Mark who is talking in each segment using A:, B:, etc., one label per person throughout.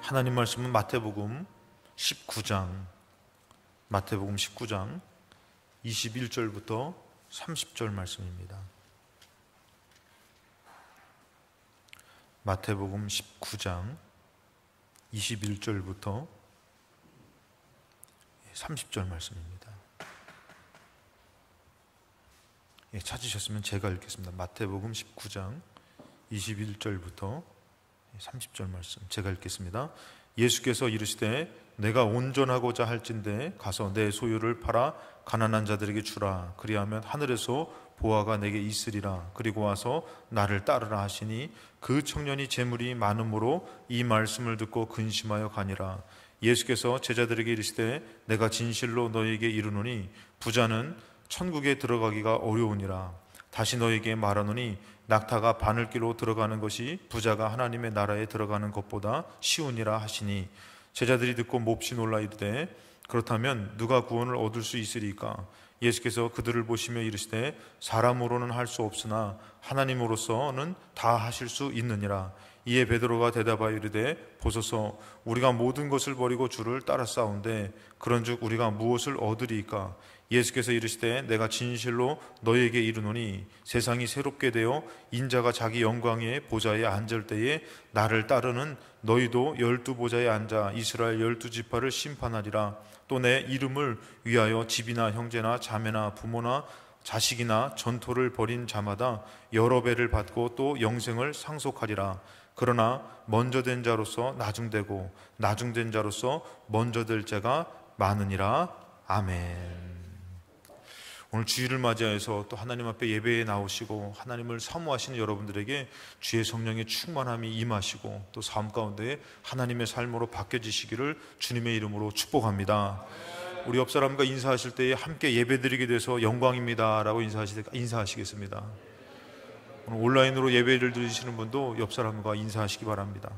A: 하나님 말씀은 마태복음 19장 21절부터 30절 말씀입니다. 마태복음 19장 21절부터 30절 말씀입니다. 찾으셨으면 제가 읽겠습니다. 마태복음 19장 21절부터 30절 말씀 제가 읽겠습니다. 예수께서 이르시되 내가 온전하고자 할진대 가서 내 소유를 팔아 가난한 자들에게 주라. 그리하면 하늘에서 보화가 내게 있으리라. 그리고 와서 나를 따르라 하시니 그 청년이 재물이 많음으로 이 말씀을 듣고 근심하여 가니라. 예수께서 제자들에게 이르시되 내가 진실로 너희에게 이르노니 부자는 천국에 들어가기가 어려우니라. 다시 너희에게 말하노니 낙타가 바늘기로 들어가는 것이 부자가 하나님의 나라에 들어가는 것보다 쉬우니라 하시니 제자들이 듣고 몹시 놀라 이르되 그렇다면 누가 구원을 얻을 수 있으리까? 예수께서 그들을 보시며 이르시되 사람으로는 할 수 없으나 하나님으로서는 다 하실 수 있느니라. 이에 베드로가 대답하여 이르되 보소서 우리가 모든 것을 버리고 주를 따라싸운데 그런즉 우리가 무엇을 얻으리이까? 예수께서 이르시되 내가 진실로 너희에게 이르노니 세상이 새롭게 되어 인자가 자기 영광의 보좌에 앉을 때에 나를 따르는 너희도 12보좌에 앉아 이스라엘 12지파를 심판하리라. 또 내 이름을 위하여 집이나 형제나 자매나 부모나 자식이나 전토를 벌인 자마다 여러 배를 받고 또 영생을 상속하리라. 그러나 먼저 된 자로서 나중되고 나중된 자로서 먼저 될 자가 많으니라. 아멘. 오늘 주일을 맞이해서 또 하나님 앞에 예배에 나오시고 하나님을 사모하시는 여러분들에게 주의 성령의 충만함이 임하시고 또 삶 가운데 하나님의 삶으로 바뀌어지시기를 주님의 이름으로 축복합니다. 우리 옆 사람과 인사하실 때에 함께 예배드리게 돼서 영광입니다 라고 인사하시겠습니다. 오늘 온라인으로 예배를 드리시는 분도 옆 사람과 인사하시기 바랍니다.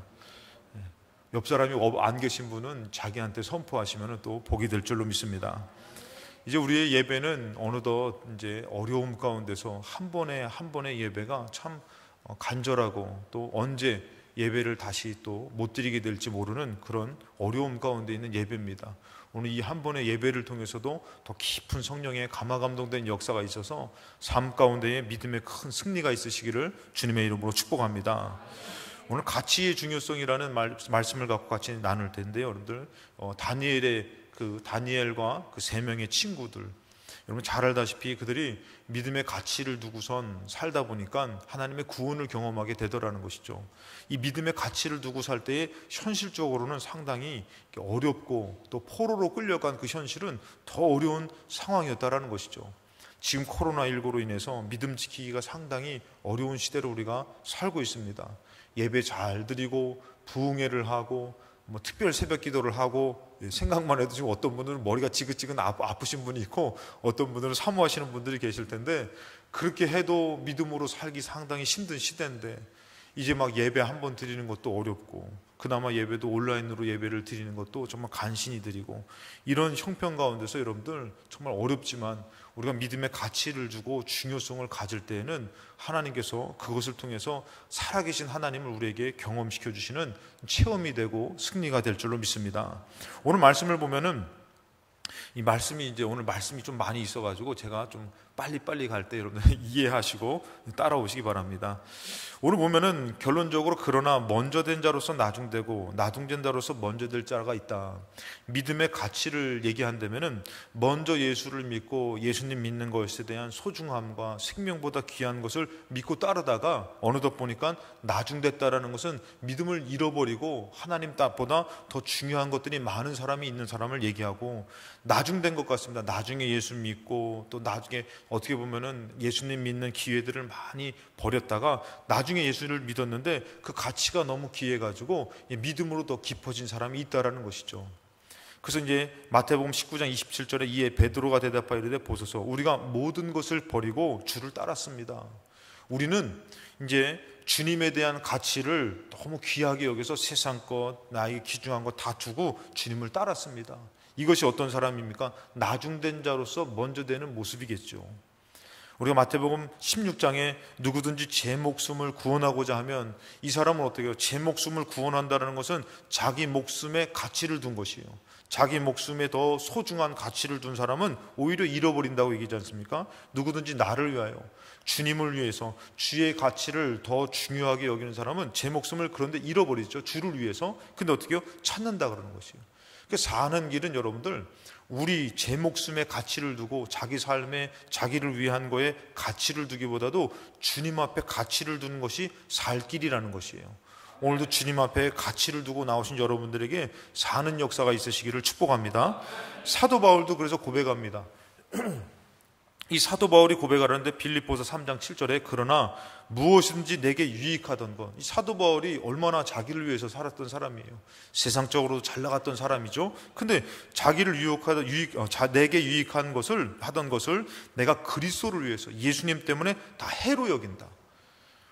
A: 옆 사람이 안 계신 분은 자기한테 선포하시면 또 복이 될 줄로 믿습니다. 이제 우리의 예배는 어느덧 이제 어려움 가운데서 한 번의 예배가 참 간절하고 또 언제 예배를 다시 또 못 드리게 될지 모르는 그런 어려움 가운데 있는 예배입니다. 오늘 이 한 번의 예배를 통해서도 더 깊은 성령의 감화감동된 역사가 있어서 삶 가운데에 믿음의 큰 승리가 있으시기를 주님의 이름으로 축복합니다. 오늘 가치의 중요성이라는 말씀을 갖고 같이 나눌 텐데요. 여러분들 다니엘과 그 세 명의 친구들, 여러분 잘 알다시피 그들이 믿음의 가치를 두고선 살다 보니까 하나님의 구원을 경험하게 되더라는 것이죠. 이 믿음의 가치를 두고 살 때에 현실적으로는 상당히 어렵고 또 포로로 끌려간 그 현실은 더 어려운 상황이었다라는 것이죠. 지금 코로나19로 인해서 믿음 지키기가 상당히 어려운 시대로 우리가 살고 있습니다. 예배 잘 드리고 부흥회를 하고 특별 새벽 기도를 하고 생각만 해도 지금 어떤 분들은 머리가 지긋지긋 아프신 분이 있고 어떤 분들은 사모하시는 분들이 계실 텐데 그렇게 해도 믿음으로 살기 상당히 힘든 시대인데 이제 막 예배 한 번 드리는 것도 어렵고 그나마 예배도 온라인으로 예배를 드리는 것도 정말 간신히 드리고 이런 형편 가운데서 여러분들 정말 어렵지만 우리가 믿음의 가치를 주고 중요성을 가질 때에는 하나님께서 그것을 통해서 살아계신 하나님을 우리에게 경험시켜 주시는 체험이 되고 승리가 될 줄로 믿습니다. 오늘 말씀을 보면은 이 말씀이 이제 오늘 말씀이 좀 많이 있어가지고 제가 좀 빨리빨리 갈 때 여러분들 이해하시고 따라오시기 바랍니다. 오늘 보면은 결론적으로 그러나 먼저 된 자로서 나중되고 나중된 자로서 먼저 될 자가 있다. 믿음의 가치를 얘기한다면은 먼저 예수를 믿고 예수님 믿는 것에 대한 소중함과 생명보다 귀한 것을 믿고 따르다가 어느덧 보니까 나중됐다라는 것은 믿음을 잃어버리고 하나님 뜻보다 더 중요한 것들이 많은 사람이 있는 사람을 얘기하고 나중된 것 같습니다. 나중에 예수 믿고 또 나중에 어떻게 보면은 예수님 믿는 기회들을 많이 버렸다가 나중에 예수를 믿었는데 그 가치가 너무 귀해가지고 믿음으로 더 깊어진 사람이 있다라는 것이죠. 그래서 이제 마태복음 19장 27절에 이에 베드로가 대답하여 이르되 보소서 우리가 모든 것을 버리고 주를 따랐습니다. 우리는 이제 주님에 대한 가치를 너무 귀하게 여겨서 세상 것, 나에게 귀중한 것 다 두고 주님을 따랐습니다. 이것이 어떤 사람입니까? 나중된 자로서 먼저 되는 모습이겠죠. 우리가 마태복음 16장에 누구든지 제 목숨을 구원하고자 하면 이 사람은 어떻게 해요? 제 목숨을 구원한다는 것은 자기 목숨에 가치를 둔 것이에요. 자기 목숨에 더 소중한 가치를 둔 사람은 오히려 잃어버린다고 얘기하지 않습니까? 누구든지 나를 위하여, 주님을 위해서 주의 가치를 더 중요하게 여기는 사람은 제 목숨을 그런데 잃어버리죠. 주를 위해서. 근데 어떻게 해요? 찾는다 그러는 것이에요. 그러니까 사는 길은 여러분들, 우리 제 목숨에 가치를 두고 자기 삶에 자기를 위한 거에 가치를 두기보다도 주님 앞에 가치를 두는 것이 살 길이라는 것이에요. 오늘도 주님 앞에 가치를 두고 나오신 여러분들에게 사는 역사가 있으시기를 축복합니다. 사도 바울도 그래서 고백합니다. 이 사도 바울이 고백하는데 빌립보서 3장 7절에 그러나 무엇이든지 내게 유익하던 것. 이 사도 바울이 얼마나 자기를 위해서 살았던 사람이에요. 세상적으로 잘 나갔던 사람이죠. 근데 자기를 내게 유익한 것을 하던 것을 내가 그리스도를 위해서, 예수님 때문에 다 해로 여긴다.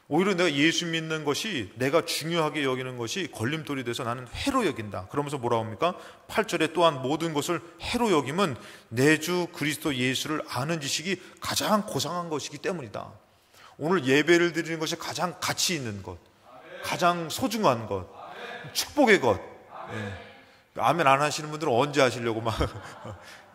A: 오히려 내가 예수 믿는 것이, 내가 중요하게 여기는 것이 걸림돌이 돼서 나는 해로 여긴다. 그러면서 뭐라고 합니까? 8절에 또한 모든 것을 해로 여김은 내 주 그리스도 예수를 아는 지식이 가장 고상한 것이기 때문이다. 오늘 예배를 드리는 것이 가장 가치 있는 것, 가장 소중한 것, 축복의 것. 아멘 안 하시는 분들은 언제 하시려고 막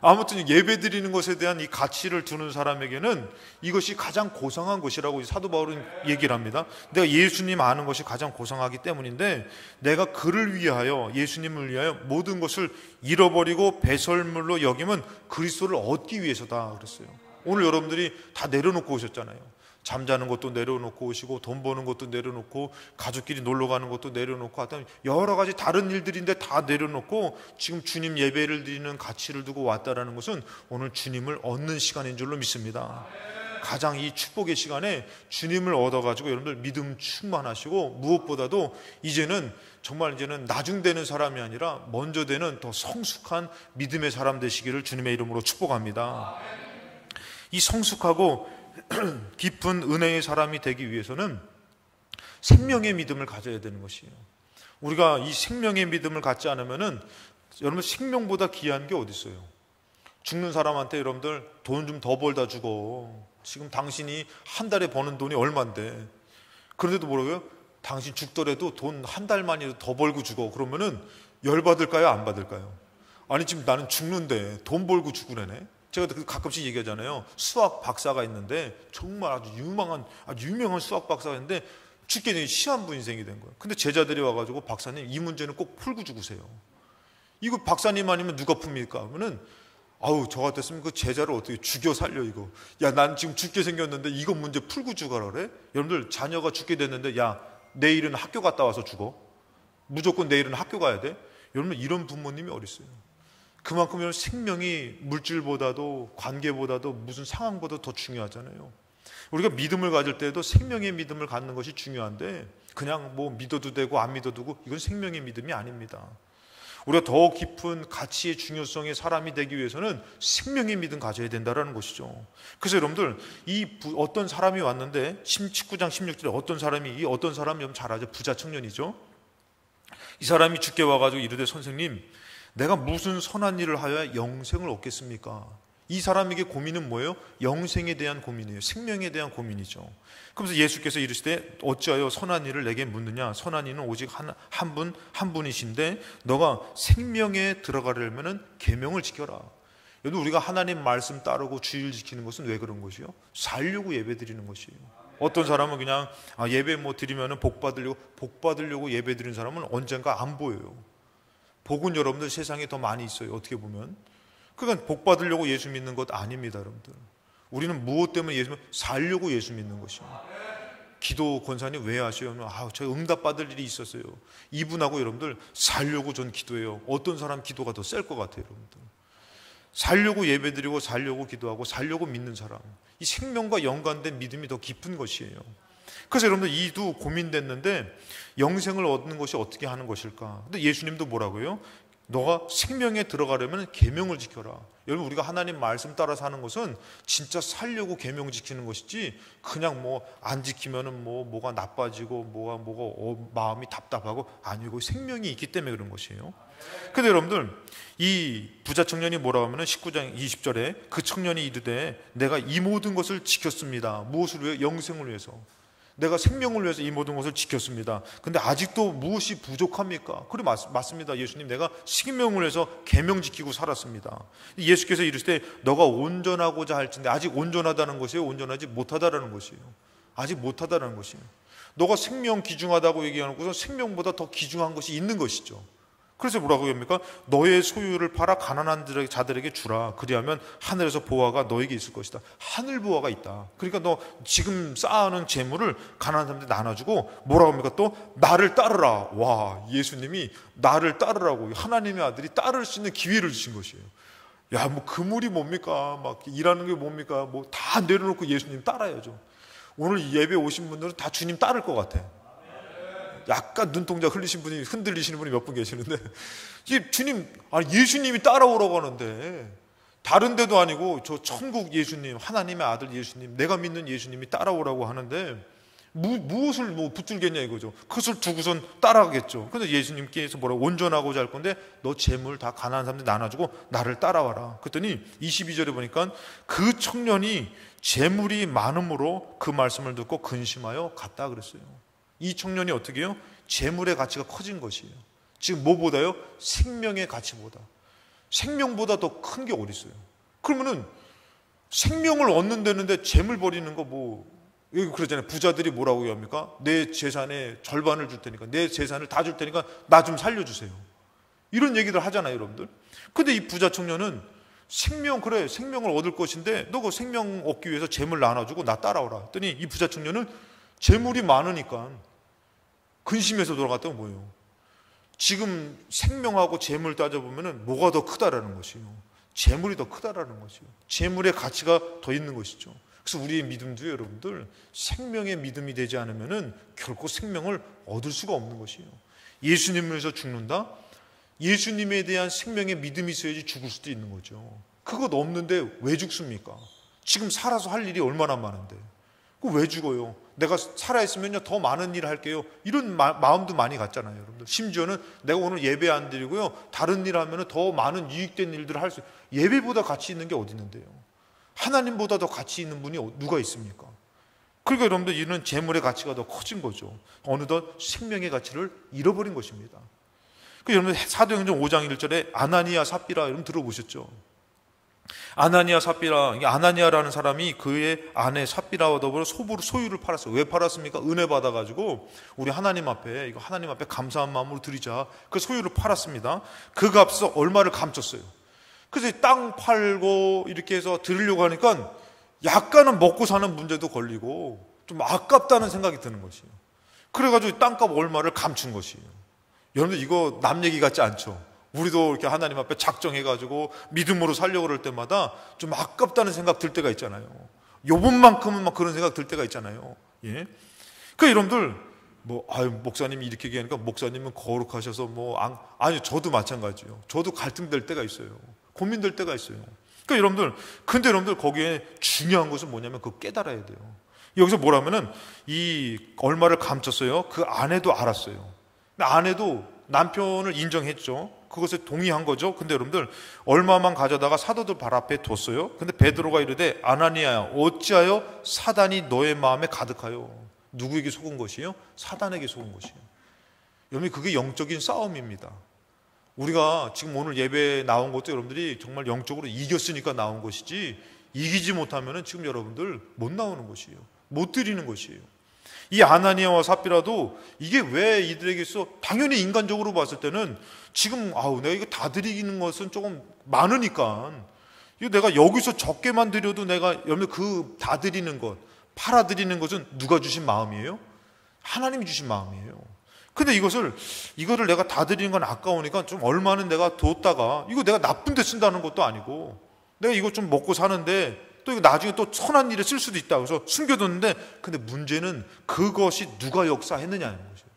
A: 아무튼 예배 드리는 것에 대한 이 가치를 두는 사람에게는 이것이 가장 고상한 것이라고 사도 바울은 얘기를 합니다. 내가 예수님 아는 것이 가장 고상하기 때문인데 내가 그를 위하여, 예수님을 위하여 모든 것을 잃어버리고 배설물로 여기면 그리스도를 얻기 위해서다 그랬어요. 오늘 여러분들이 다 내려놓고 오셨잖아요. 잠자는 것도 내려놓고 오시고, 돈 버는 것도 내려놓고, 가족끼리 놀러 가는 것도 내려놓고, 하여튼 여러 가지 다른 일들인데 다 내려놓고 지금 주님 예배를 드리는 가치를 두고 왔다라는 것은 오늘 주님을 얻는 시간인 줄로 믿습니다. 가장 이 축복의 시간에 주님을 얻어가지고 여러분들 믿음 충만하시고, 무엇보다도 이제는 정말 이제는 나중되는 사람이 아니라 먼저 되는 더 성숙한 믿음의 사람 되시기를 주님의 이름으로 축복합니다. 이 성숙하고 깊은 은혜의 사람이 되기 위해서는 생명의 믿음을 가져야 되는 것이에요. 우리가 이 생명의 믿음을 갖지 않으면은, 여러분 생명보다 귀한 게 어디 있어요? 죽는 사람한테 여러분들 돈 좀 더 벌다 주고, 지금 당신이 한 달에 버는 돈이 얼만데, 그런데도 뭐라고요? 당신 죽더라도 돈 한 달만이라도 더 벌고 죽어. 그러면은 열 받을까요? 안 받을까요? 아니 지금 나는 죽는데 돈 벌고 죽으래네. 제가 가끔씩 얘기하잖아요. 수학 박사가 있는데 정말 아주 유명한 수학 박사가 있는데 죽게 되니 시한부 인생이 된 거예요. 근데 제자들이 와가지고 박사님 이 문제는 꼭 풀고 죽으세요. 이거 박사님 아니면 누가 풉니까? 그러면은 아우 저 같았으면 그 제자를 어떻게 죽여 살려 이거. 야 난 지금 죽게 생겼는데 이거 문제 풀고 죽어라 그래? 여러분들 자녀가 죽게 됐는데 야 내일은 학교 갔다 와서 죽어. 무조건 내일은 학교 가야 돼. 여러분 이런 부모님이 어딨어요. 그만큼 생명이 물질보다도 관계보다도 무슨 상황보다 더 중요하잖아요. 우리가 믿음을 가질 때도 생명의 믿음을 갖는 것이 중요한데 그냥 뭐 믿어도 되고 안 믿어도 되고 이건 생명의 믿음이 아닙니다. 우리가 더 깊은 가치의 중요성의 사람이 되기 위해서는 생명의 믿음 가져야 된다는 것이죠. 그래서 여러분들 어떤 사람이 왔는데 19장 16절에 어떤 사람이 여러분 잘 아죠? 부자 청년이죠. 이 사람이 죽게 와가지고 이르되 선생님 내가 무슨 선한 일을 하여야 영생을 얻겠습니까? 이 사람에게 고민은 뭐예요? 영생에 대한 고민이에요. 생명에 대한 고민이죠. 그러면서 예수께서 이르시되 어찌하여 선한 일을 내게 묻느냐? 선한 이는 오직 한 분이신데 너가 생명에 들어가려면 계명을 지켜라. 여러분 우리가 하나님 말씀 따르고 주일 지키는 것은 왜 그런 것이요? 살려고 예배 드리는 것이에요. 어떤 사람은 그냥 예배 뭐 드리면 복 받으려고 예배 드리는 사람은 언젠가 안 보여요. 복은 여러분들 세상에 더 많이 있어요. 어떻게 보면. 그러니까 복 받으려고 예수 믿는 것 아닙니다, 여러분들. 우리는 무엇 때문에 살려고 예수 믿는 것입니다. 기도 권사님 왜 하셔요? 저 응답 받을 일이 있었어요. 이분하고 여러분들 살려고 전 기도해요. 어떤 사람 기도가 더 셀 것 같아요, 여러분들. 살려고 예배드리고 살려고 기도하고 살려고 믿는 사람, 이 생명과 연관된 믿음이 더 깊은 것이에요. 그래서 여러분들 이도 고민됐는데 영생을 얻는 것이 어떻게 하는 것일까? 근데 예수님도 뭐라고요? 너가 생명에 들어가려면 계명을 지켜라. 여러분, 우리가 하나님 말씀 따라 사는 것은 진짜 살려고 계명 지키는 것이지, 그냥 뭐 안 지키면은 뭐가 나빠지고 뭐가 마음이 답답하고, 아니고 생명이 있기 때문에 그런 것이에요. 근데 여러분들, 이 부자 청년이 뭐라고 하면은 19장 20절에 그 청년이 이르되 내가 이 모든 것을 지켰습니다. 무엇을 위해? 영생을 위해서. 내가 생명을 위해서 이 모든 것을 지켰습니다. 근데 아직도 무엇이 부족합니까? 그래, 맞습니다. 예수님, 내가 생명을 위해서 계명 지키고 살았습니다. 예수께서 이르시되 너가 온전하고자 할진대. 아직 온전하다는 것이에요? 온전하지 못하다라는 것이에요? 아직 못하다는 것이에요. 너가 생명 귀중하다고 얘기하고서 생명보다 더 귀중한 것이 있는 것이죠. 그래서 뭐라고 합니까? 너의 소유를 팔아 가난한 자들에게 주라. 그리하면 하늘에서 보화가 너에게 있을 것이다. 하늘 보화가 있다. 그러니까 너 지금 쌓아놓은 재물을 가난한 사람들한테 나눠주고, 뭐라고 합니까? 또 나를 따르라. 와, 예수님이 나를 따르라고, 하나님의 아들이 따를 수 있는 기회를 주신 것이에요. 야, 뭐 그물이 뭡니까? 막 일하는 게 뭡니까? 뭐 다 내려놓고 예수님 따라야죠. 오늘 예배 오신 분들은 다 주님 따를 것 같아. 약간 눈동자 흘리신 분이, 흔들리시는 분이 몇 분 계시는데, 주님, 아니 예수님이 따라오라고 하는데, 다른 데도 아니고 저 천국 예수님, 하나님의 아들 예수님, 내가 믿는 예수님이 따라오라고 하는데 무엇을 붙들겠냐 이거죠. 그것을 두고선 따라가겠죠. 그런데 예수님께서 뭐라고? 온전하고자 할 건데 너 재물 다 가난한 사람들 나눠주고 나를 따라와라. 그랬더니 22절에 보니까 그 청년이 재물이 많음으로 그 말씀을 듣고 근심하여 갔다 그랬어요. 이 청년이 어떻게 해요? 재물의 가치가 커진 것이에요. 지금 뭐보다요? 생명의 가치보다. 생명보다 더 큰 게 어디 있어요? 그러면은 생명을 얻는 데는데 재물 버리는 거 여기 그러잖아요. 부자들이 뭐라고 합니까? 내 재산의 절반을 줄 테니까, 내 재산을 다 줄 테니까 나 좀 살려주세요. 이런 얘기들 하잖아요, 여러분들. 근데 이 부자 청년은 생명을 얻을 것인데 너 그 생명 얻기 위해서 재물 나눠주고 나 따라오라 했더니, 이 부자 청년은 재물이 많으니까 근심해서 돌아갔다고. 뭐예요? 지금 생명하고 재물 따져보면 뭐가 더 크다라는 것이에요? 재물이 더 크다라는 것이에요. 재물의 가치가 더 있는 것이죠. 그래서 우리의 믿음도 여러분들, 생명의 믿음이 되지 않으면 결코 생명을 얻을 수가 없는 것이에요. 예수님을 위해서 죽는다? 예수님에 대한 생명의 믿음이 있어야지 죽을 수도 있는 거죠. 그것 없는데 왜 죽습니까? 지금 살아서 할 일이 얼마나 많은데 왜 죽어요? 내가 살아있으면 더 많은 일을 할게요. 이런 마음도 많이 갖잖아요, 여러분들. 심지어는 내가 오늘 예배 안 드리고요, 다른 일 하면 더 많은 유익된 일들을 할 수, 예배보다 가치 있는 게 어디 있는데요? 하나님보다 더 가치 있는 분이 누가 있습니까? 그러니까 여러분들, 이는 재물의 가치가 더 커진 거죠. 어느덧 생명의 가치를 잃어버린 것입니다. 여러분, 사도행전 5장 1절에 아나니아 삽비라, 여러분 들어보셨죠? 아나니아 삽비라, 아나니아라는 사람이 그의 아내 삽비라와 더불어 소유를 팔았어요. 왜 팔았습니까? 은혜 받아가지고 우리 하나님 앞에 감사한 마음으로 드리자. 그 소유를 팔았습니다. 그 값을 얼마를 감췄어요. 그래서 땅 팔고 이렇게 해서 드리려고 하니까 약간은 먹고 사는 문제도 걸리고 좀 아깝다는 생각이 드는 것이에요. 그래가지고 땅값 얼마를 감춘 것이에요. 여러분들, 이거 남 얘기 같지 않죠? 우리도 이렇게 하나님 앞에 작정해가지고 믿음으로 살려고 그럴 때마다 좀 아깝다는 생각 들 때가 있잖아요. 요번만큼은 막 그런 생각 들 때가 있잖아요. 예. 그러니까 여러분들, 목사님이 이렇게 얘기하니까 목사님은 거룩하셔서 아니, 저도 마찬가지예요. 저도 갈등될 때가 있어요. 고민될 때가 있어요. 그러니까 여러분들, 거기에 중요한 것은 뭐냐면 그거 깨달아야 돼요. 여기서 뭐라면은 이 얼마를 감췄어요. 그 아내도 알았어요. 아내도 남편을 인정했죠. 그것에 동의한 거죠. 근데 여러분들, 얼마만 가져다가 사도들 발 앞에 뒀어요. 근데 베드로가 이르되 아나니아야, 어찌하여 사단이 너의 마음에 가득하여? 누구에게 속은 것이에요? 사단에게 속은 것이에요. 여러분, 그게 영적인 싸움입니다. 우리가 지금 오늘 예배에 나온 것도 여러분들이 정말 영적으로 이겼으니까 나온 것이지, 이기지 못하면 지금 여러분들 못 나오는 것이에요. 못 드리는 것이에요. 이 아나니아와 삽비라도 이게 왜 이들에게 있어? 당연히 인간적으로 봤을 때는 지금 내가 이거 다 드리는 것은 조금 많으니까, 이거 내가 여기서 적게만 드려도 내가 여러분 그 다 드리는 것, 팔아 드리는 것은 누가 주신 마음이에요? 하나님이 주신 마음이에요. 근데 이거를 내가 다 드리는 건 아까우니까 좀 얼마는 내가 뒀다가, 이거 내가 나쁜 데 쓴다는 것도 아니고, 내가 이거 좀 먹고 사는데 또 이거 나중에 또 선한 일에 쓸 수도 있다. 그래서 숨겨뒀는데, 근데 문제는 그것이 누가 역사했느냐는 것이에요.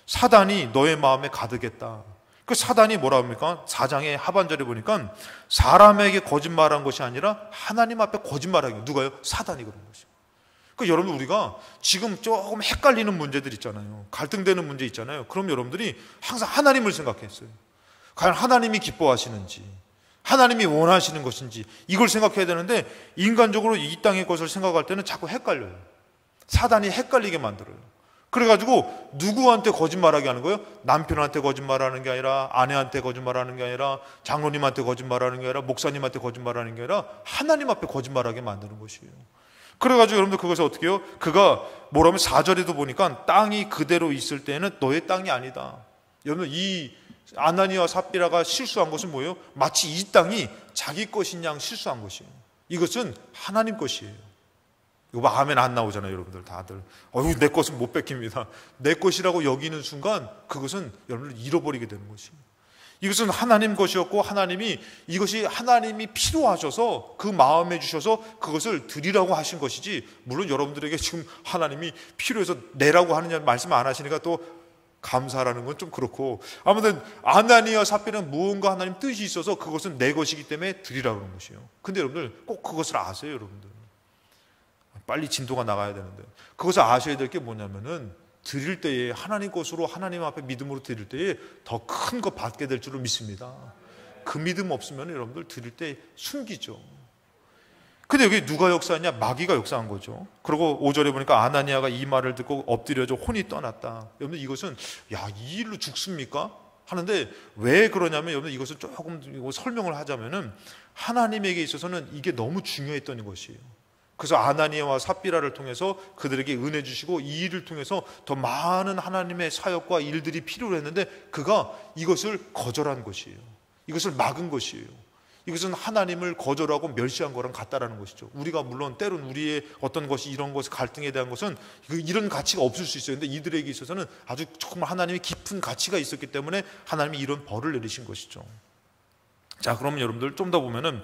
A: 사단이 너의 마음에 가득했다. 그 사단이 뭐라 합니까? 4장의 하반절에 보니까 사람에게 거짓말한 것이 아니라 하나님 앞에 거짓말한 게 누가요? 사단이 그런 것이죠. 그러니까 여러분, 우리가 지금 조금 헷갈리는 문제들 있잖아요. 갈등되는 문제 있잖아요. 그럼 여러분들이 항상 하나님을 생각했어요. 과연 하나님이 기뻐하시는지, 하나님이 원하시는 것인지 이걸 생각해야 되는데, 인간적으로 이 땅의 것을 생각할 때는 자꾸 헷갈려요. 사단이 헷갈리게 만들어요. 그래가지고 누구한테 거짓말하게 하는 거예요? 남편한테 거짓말하는 게 아니라, 아내한테 거짓말하는 게 아니라, 장로님한테 거짓말하는 게 아니라, 목사님한테 거짓말하는 게 아니라 하나님 앞에 거짓말하게 만드는 것이에요. 그래가지고 여러분들 그것을 어떻게 해요? 그가 뭐라면 4절에도 보니까 땅이 그대로 있을 때는 너의 땅이 아니다. 여러분, 이 아나니아와 삽비라가 실수한 것은 뭐예요? 마치 이 땅이 자기 것인 양 실수한 것이에요. 이것은 하나님 것이에요. 이거 아멘 안 나오잖아요, 여러분들 다들. 내 것은 못 뺏깁니다. 내 것이라고 여기는 순간 그것은 여러분들 잃어버리게 되는 것이에요. 이것은 하나님 것이었고, 이것이 하나님이 필요하셔서 그 마음에 주셔서 그것을 드리라고 하신 것이지, 물론 여러분들에게 지금 하나님이 필요해서 내라고 하느냐 말씀 안 하시니까 또 감사라는 건 좀 그렇고, 아무튼 아나니아 삽비는 무언가 하나님 뜻이 있어서 그것은 내 것이기 때문에 드리라고 그런 것이에요. 근데 여러분들 꼭 그것을 아세요. 여러분들 빨리 진도가 나가야 되는데, 그것을 아셔야 될 게 뭐냐면은, 드릴 때에 하나님 것으로, 하나님 앞에 믿음으로 드릴 때에 더 큰 거 받게 될 줄로 믿습니다. 그 믿음 없으면 여러분들 드릴 때 숨기죠. 근데 여기 누가 역사했냐? 마귀가 역사한 거죠. 그리고 5절에 보니까 아나니아가 이 말을 듣고 엎드려져 혼이 떠났다. 여러분들 이것은 이 일로 죽습니까? 하는데 왜 그러냐면, 여러분 이것을 조금 설명을 하자면은, 하나님에게 있어서는 이게 너무 중요했던 것이에요. 그래서 아나니아와 삽비라를 통해서 그들에게 은혜 주시고, 이 일을 통해서 더 많은 하나님의 사역과 일들이 필요로 했는데 그가 이것을 거절한 것이에요. 이것을 막은 것이에요. 이것은 하나님을 거절하고 멸시한 거랑 같다라는 것이죠. 우리가 물론 때론 우리의 어떤 것이, 이런 것의 갈등에 대한 것은 이런 가치가 없을 수 있어요. 근데 이들에게 있어서는 아주 정말 하나님의 깊은 가치가 있었기 때문에 하나님이 이런 벌을 내리신 것이죠. 자, 그러면 여러분들 좀 더 보면은,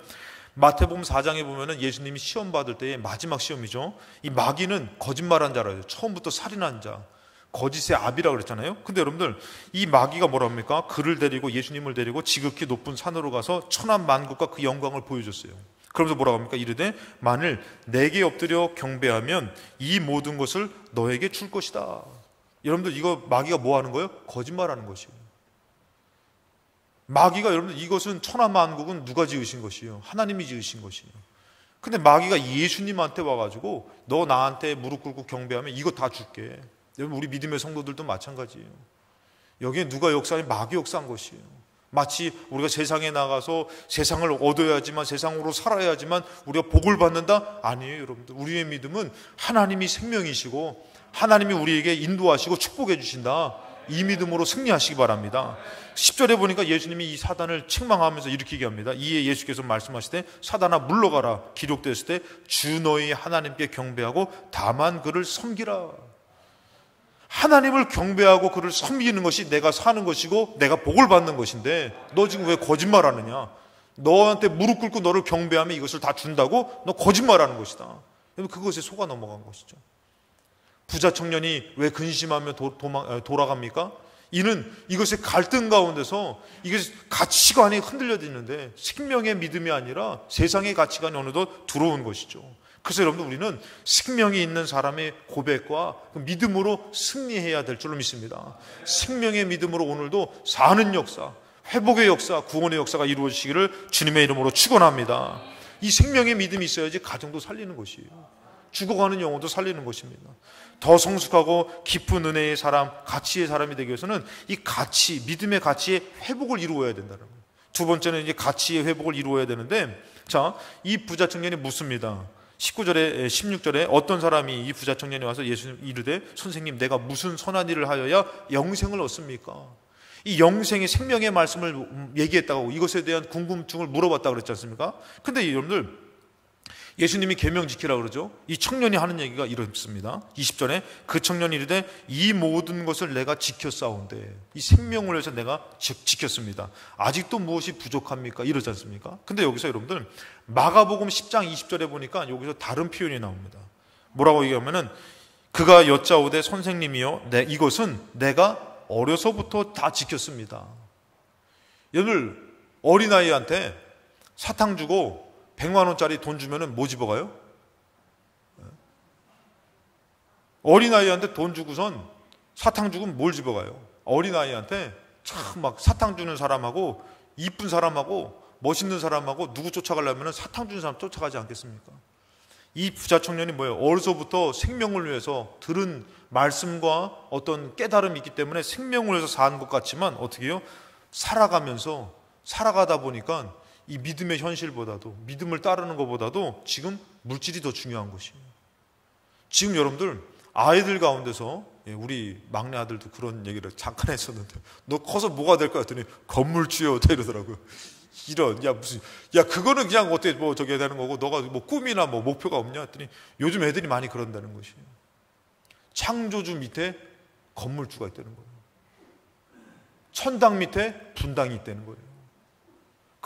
A: 마태복음 4장에 보면은 예수님이 시험 받을 때의 마지막 시험이죠. 이 마귀는 거짓말한 자라요. 처음부터 살인한 자, 거짓의 아비라고 그랬잖아요. 근데 여러분들 이 마귀가 뭐라 합니까? 그를 데리고, 예수님을 데리고 지극히 높은 산으로 가서 천한 만국과 그 영광을 보여줬어요. 그러면서 뭐라고 합니까? 이르되 만일 내게 엎드려 경배하면 이 모든 것을 너에게 줄 것이다. 여러분들 이거 마귀가 뭐 하는 거예요? 거짓말하는 것이에요. 마귀가, 여러분들 이것은 천하만국은 누가 지으신 것이에요? 하나님이 지으신 것이에요. 근데 마귀가 예수님한테 와가지고 너 나한테 무릎 꿇고 경배하면 이거 다 줄게. 여러분 우리 믿음의 성도들도 마찬가지예요. 여기에 누가 역사하니? 마귀 역사한 것이에요. 마치 우리가 세상에 나가서 세상을 얻어야지만, 세상으로 살아야지만 우리가 복을 받는다? 아니에요. 여러분들 우리의 믿음은 하나님이 생명이시고 하나님이 우리에게 인도하시고 축복해 주신다. 이 믿음으로 승리하시기 바랍니다. 10절에 보니까 예수님이 이 사단을 책망하면서 이렇게 얘기합니다. 이에 예수께서 말씀하시되 사단아 물러가라. 기록되었을 때 주 너희 하나님께 경배하고 다만 그를 섬기라. 하나님을 경배하고 그를 섬기는 것이 내가 사는 것이고 내가 복을 받는 것인데, 너 지금 왜 거짓말하느냐? 너한테 무릎 꿇고 너를 경배하면 이것을 다 준다고? 너 거짓말하는 것이다. 그것에 속아 넘어간 것이죠. 부자 청년이 왜 근심하며 돌아갑니까? 이는 이것의 갈등 가운데서 이게 가치관이 흔들려지는데, 생명의 믿음이 아니라 세상의 가치관이 어느덧 들어온 것이죠. 그래서 여러분들 우리는 생명이 있는 사람의 고백과 그 믿음으로 승리해야 될 줄로 믿습니다. 생명의 믿음으로 오늘도 사는 역사, 회복의 역사, 구원의 역사가 이루어지시기를 주님의 이름으로 축원합니다. 이 생명의 믿음이 있어야지 가정도 살리는 것이에요. 죽어가는 영혼도 살리는 것입니다. 더 성숙하고 깊은 은혜의 사람, 가치의 사람이 되기 위해서는 이 가치, 믿음의 가치의 회복을 이루어야 된다는 거예요. 두 번째는 이제 가치의 회복을 이루어야 되는데, 자, 이 부자 청년이 묻습니다. 19절에 16절에 어떤 사람이 이 부자 청년이 와서 예수님 이르되 선생님 내가 무슨 선한 일을 하여야 영생을 얻습니까? 이 영생의 생명의 말씀을 얘기했다고, 이것에 대한 궁금증을 물어봤다고 그랬지 않습니까? 근데 여러분들 예수님이 계명 지키라고 그러죠. 이 청년이 하는 얘기가 이렇습니다. 20절에 그 청년이 이르되 이 모든 것을 내가 지켰사온데, 이 생명을 위해서 내가 지켰습니다. 아직도 무엇이 부족합니까? 이러지 않습니까? 근데 여기서 여러분들 마가복음 10장 20절에 보니까 여기서 다른 표현이 나옵니다. 뭐라고 얘기하면은 그가 여짜오되 선생님이여 이것은 내가 어려서부터 다 지켰습니다. 여러분 어린아이한테 사탕 주고 100만 원짜리 돈 주면은 뭐 집어가요? 어린아이한테 돈 주고선 사탕 주고는 뭘 집어가요? 어린아이한테 참 막 사탕 주는 사람하고 이쁜 사람하고 멋있는 사람하고 누구 쫓아가려면 사탕 주는 사람 쫓아가지 않겠습니까? 이 부자 청년이 뭐예요? 어려서부터 생명을 위해서 들은 말씀과 어떤 깨달음이 있기 때문에 생명을 위해서 사는 것 같지만 어떻게 해요? 살아가다 보니까 이 믿음의 현실보다도, 믿음을 따르는 것보다도 지금 물질이 더 중요한 것이에요. 지금 여러분들 아이들 가운데서, 우리 막내 아들도 그런 얘기를 잠깐 했었는데, 너 커서 뭐가 될 것 같더니 건물주요 이러더라고요. 그거는 그냥 어떻게 뭐 저기 해야 되는 거고, 너가 뭐 꿈이나 뭐 목표가 없냐 했더니 요즘 애들이 많이 그런다는 것이에요. 창조주 밑에 건물주가 있다는 거예요. 천당 밑에 분당이 있다는 거예요.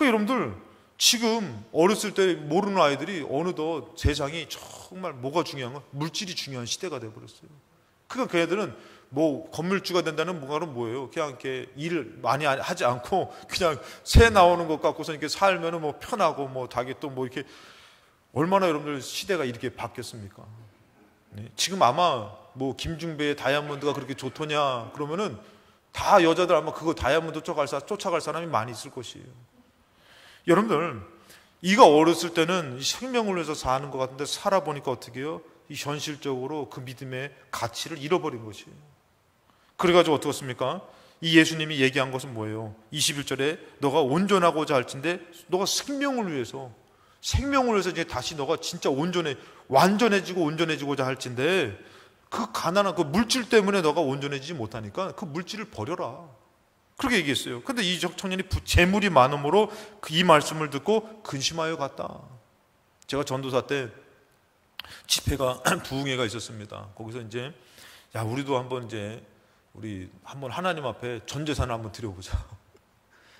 A: 여러분들 지금 어렸을 때 모르는 아이들이 어느덧 세상이 정말 뭐가 중요한 건 물질이 중요한 시대가 되어버렸어요. 그러니까 그 애들은 뭐 건물주가 된다는 뭔가는 뭐예요? 그냥 이렇게 일을 많이 하지 않고 그냥 새 나오는 것 갖고서 이렇게 살면은 뭐 편하고 뭐 자기 또 뭐 이렇게, 얼마나 여러분들 시대가 이렇게 바뀌었습니까? 네. 지금 아마 뭐 김중배의 다이아몬드가 그렇게 좋더냐 그러면은 다 여자들 아마 그거 다이아몬드 쫓아갈 사람이 많이 있을 것이에요. 여러분들 이가 어렸을 때는 생명을 위해서 사는 것 같은데 살아보니까 어떻게 해요? 이 현실적으로 그 믿음의 가치를 잃어버린 것이에요. 그래가지고 어떻습니까? 이 예수님이 얘기한 것은 뭐예요? 21절에 너가 온전하고자 할진데, 너가 생명을 위해서 이제 다시 너가 진짜 완전해지고 온전해지고자 할진데, 그 가난한 그 물질 때문에 너가 온전해지지 못하니까 그 물질을 버려라, 그렇게 얘기했어요. 근데 이 청년이 재물이 많음으로 이 말씀을 듣고 근심하여 갔다. 제가 전도사 때 집회가 부흥회가 있었습니다. 거기서 이제 우리도 한번 하나님 앞에 전 재산을 한번 드려보자.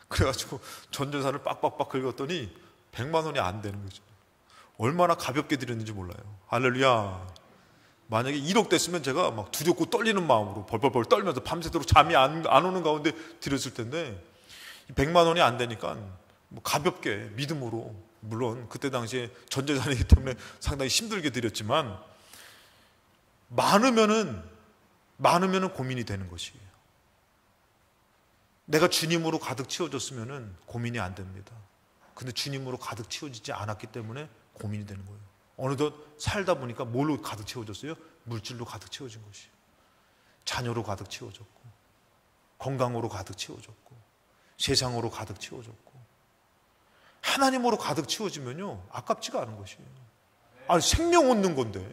A: 그래가지고 전 재산을 빡빡빡 긁었더니 100만 원이 안 되는 거죠. 얼마나 가볍게 드렸는지 몰라요. 할렐루야. 만약에 1억 됐으면 제가 막 두렵고 떨리는 마음으로 벌벌벌 떨면서 밤새도록 잠이 안 오는 가운데 드렸을 텐데, 100만 원이 안 되니까 뭐 가볍게 믿음으로, 물론 그때 당시에 전 재산이기 때문에 상당히 힘들게 드렸지만, 많으면은 고민이 되는 것이에요. 내가 주님으로 가득 채워졌으면은 고민이 안 됩니다. 근데 주님으로 가득 채워지지 않았기 때문에 고민이 되는 거예요. 어느덧 살다 보니까 뭘로 가득 채워졌어요? 물질로 가득 채워진 것이에요. 자녀로 가득 채워졌고, 건강으로 가득 채워졌고, 세상으로 가득 채워졌고. 하나님으로 가득 채워지면요 아깝지가 않은 것이에요. 아니, 생명 얻는 건데,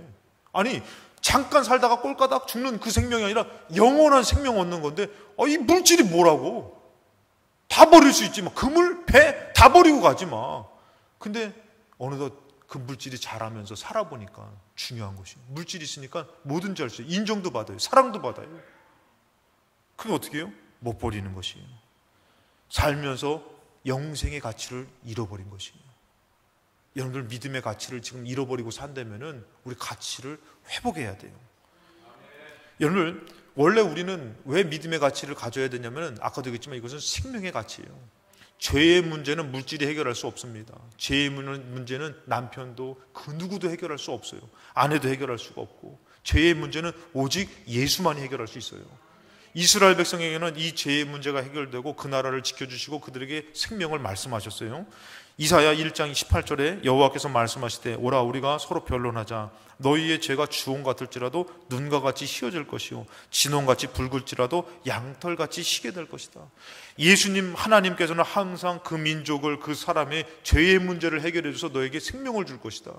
A: 아니 잠깐 살다가 꼴까닥 죽는 그 생명이 아니라 영원한 생명 얻는 건데, 이 물질이 뭐라고? 다 버릴 수 있지, 그물, 배 다 버리고 가지 마. 근데 어느덧 그 물질이 자라면서 살아보니까 중요한 것이, 물질이 있으니까 뭐든지 할 수 있어요. 인정도 받아요. 사랑도 받아요. 그게 어떻게 해요? 못 버리는 것이에요. 살면서 영생의 가치를 잃어버린 것이에요. 여러분들 믿음의 가치를 지금 잃어버리고 산다면은 우리 가치를 회복해야 돼요. 여러분들 원래 우리는 왜 믿음의 가치를 가져야 되냐면은, 아까도 얘기했지만 이것은 생명의 가치예요. 죄의 문제는 물질이 해결할 수 없습니다. 죄의 문제는 남편도 그 누구도 해결할 수 없어요. 아내도 해결할 수가 없고, 죄의 문제는 오직 예수만이 해결할 수 있어요. 이스라엘 백성에게는 이 죄의 문제가 해결되고 그 나라를 지켜주시고 그들에게 생명을 말씀하셨어요. 이사야 1장 18절에 여호와께서 말씀하시되, 오라 우리가 서로 변론하자. 너희의 죄가 주홍 같을지라도 눈과 같이 희어질 것이요 진홍같이 붉을지라도 양털같이 희게 될 것이다. 예수님 하나님께서는 항상 그 민족을, 그 사람의 죄의 문제를 해결해 줘서 너에게 생명을 줄 것이다.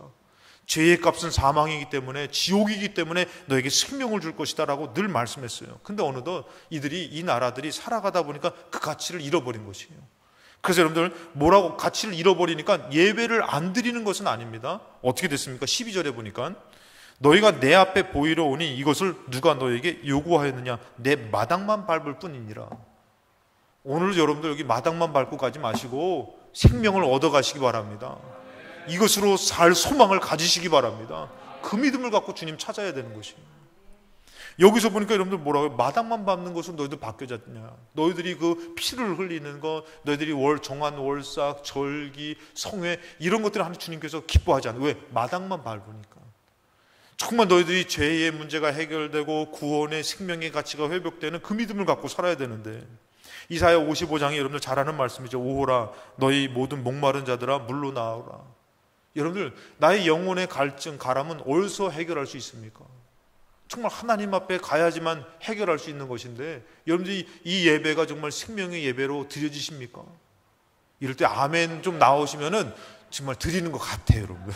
A: 죄의 값은 사망이기 때문에, 지옥이기 때문에 너에게 생명을 줄 것이다 라고 늘 말씀했어요. 근데 어느덧 이 나라들이 살아가다 보니까 그 가치를 잃어버린 것이에요. 그래서 여러분들 뭐라고 가치를 잃어버리니까 예배를 안 드리는 것은 아닙니다. 어떻게 됐습니까? 12절에 보니까 너희가 내 앞에 보이러 오니 이것을 누가 너에게 요구하였느냐? 내 마당만 밟을 뿐이니라. 오늘 여러분들 여기 마당만 밟고 가지 마시고 생명을 얻어가시기 바랍니다. 이것으로 살 소망을 가지시기 바랍니다. 그 믿음을 갖고 주님 찾아야 되는 것이에요. 여기서 보니까 여러분들 뭐라고요? 마당만 밟는 것으로 너희들 바뀌어졌냐? 너희들이 그 피를 흘리는 것, 너희들이 정한 월삭, 절기, 성회 이런 것들을 하는 주님께서 기뻐하지 않아요. 왜? 마당만 밟으니까. 정말 너희들이 죄의 문제가 해결되고 구원의 생명의 가치가 회복되는 그 믿음을 갖고 살아야 되는데, 이사야 55장에 여러분들 잘 아는 말씀이죠. 오호라 너희 모든 목마른 자들아 물로 나오라. 여러분들, 나의 영혼의 갈증, 가람은 어디서 해결할 수 있습니까? 정말 하나님 앞에 가야지만 해결할 수 있는 것인데, 여러분들이 이 예배가 정말 생명의 예배로 드려지십니까? 이럴 때 아멘 좀 나오시면은 정말 드리는 것 같아요, 여러분들.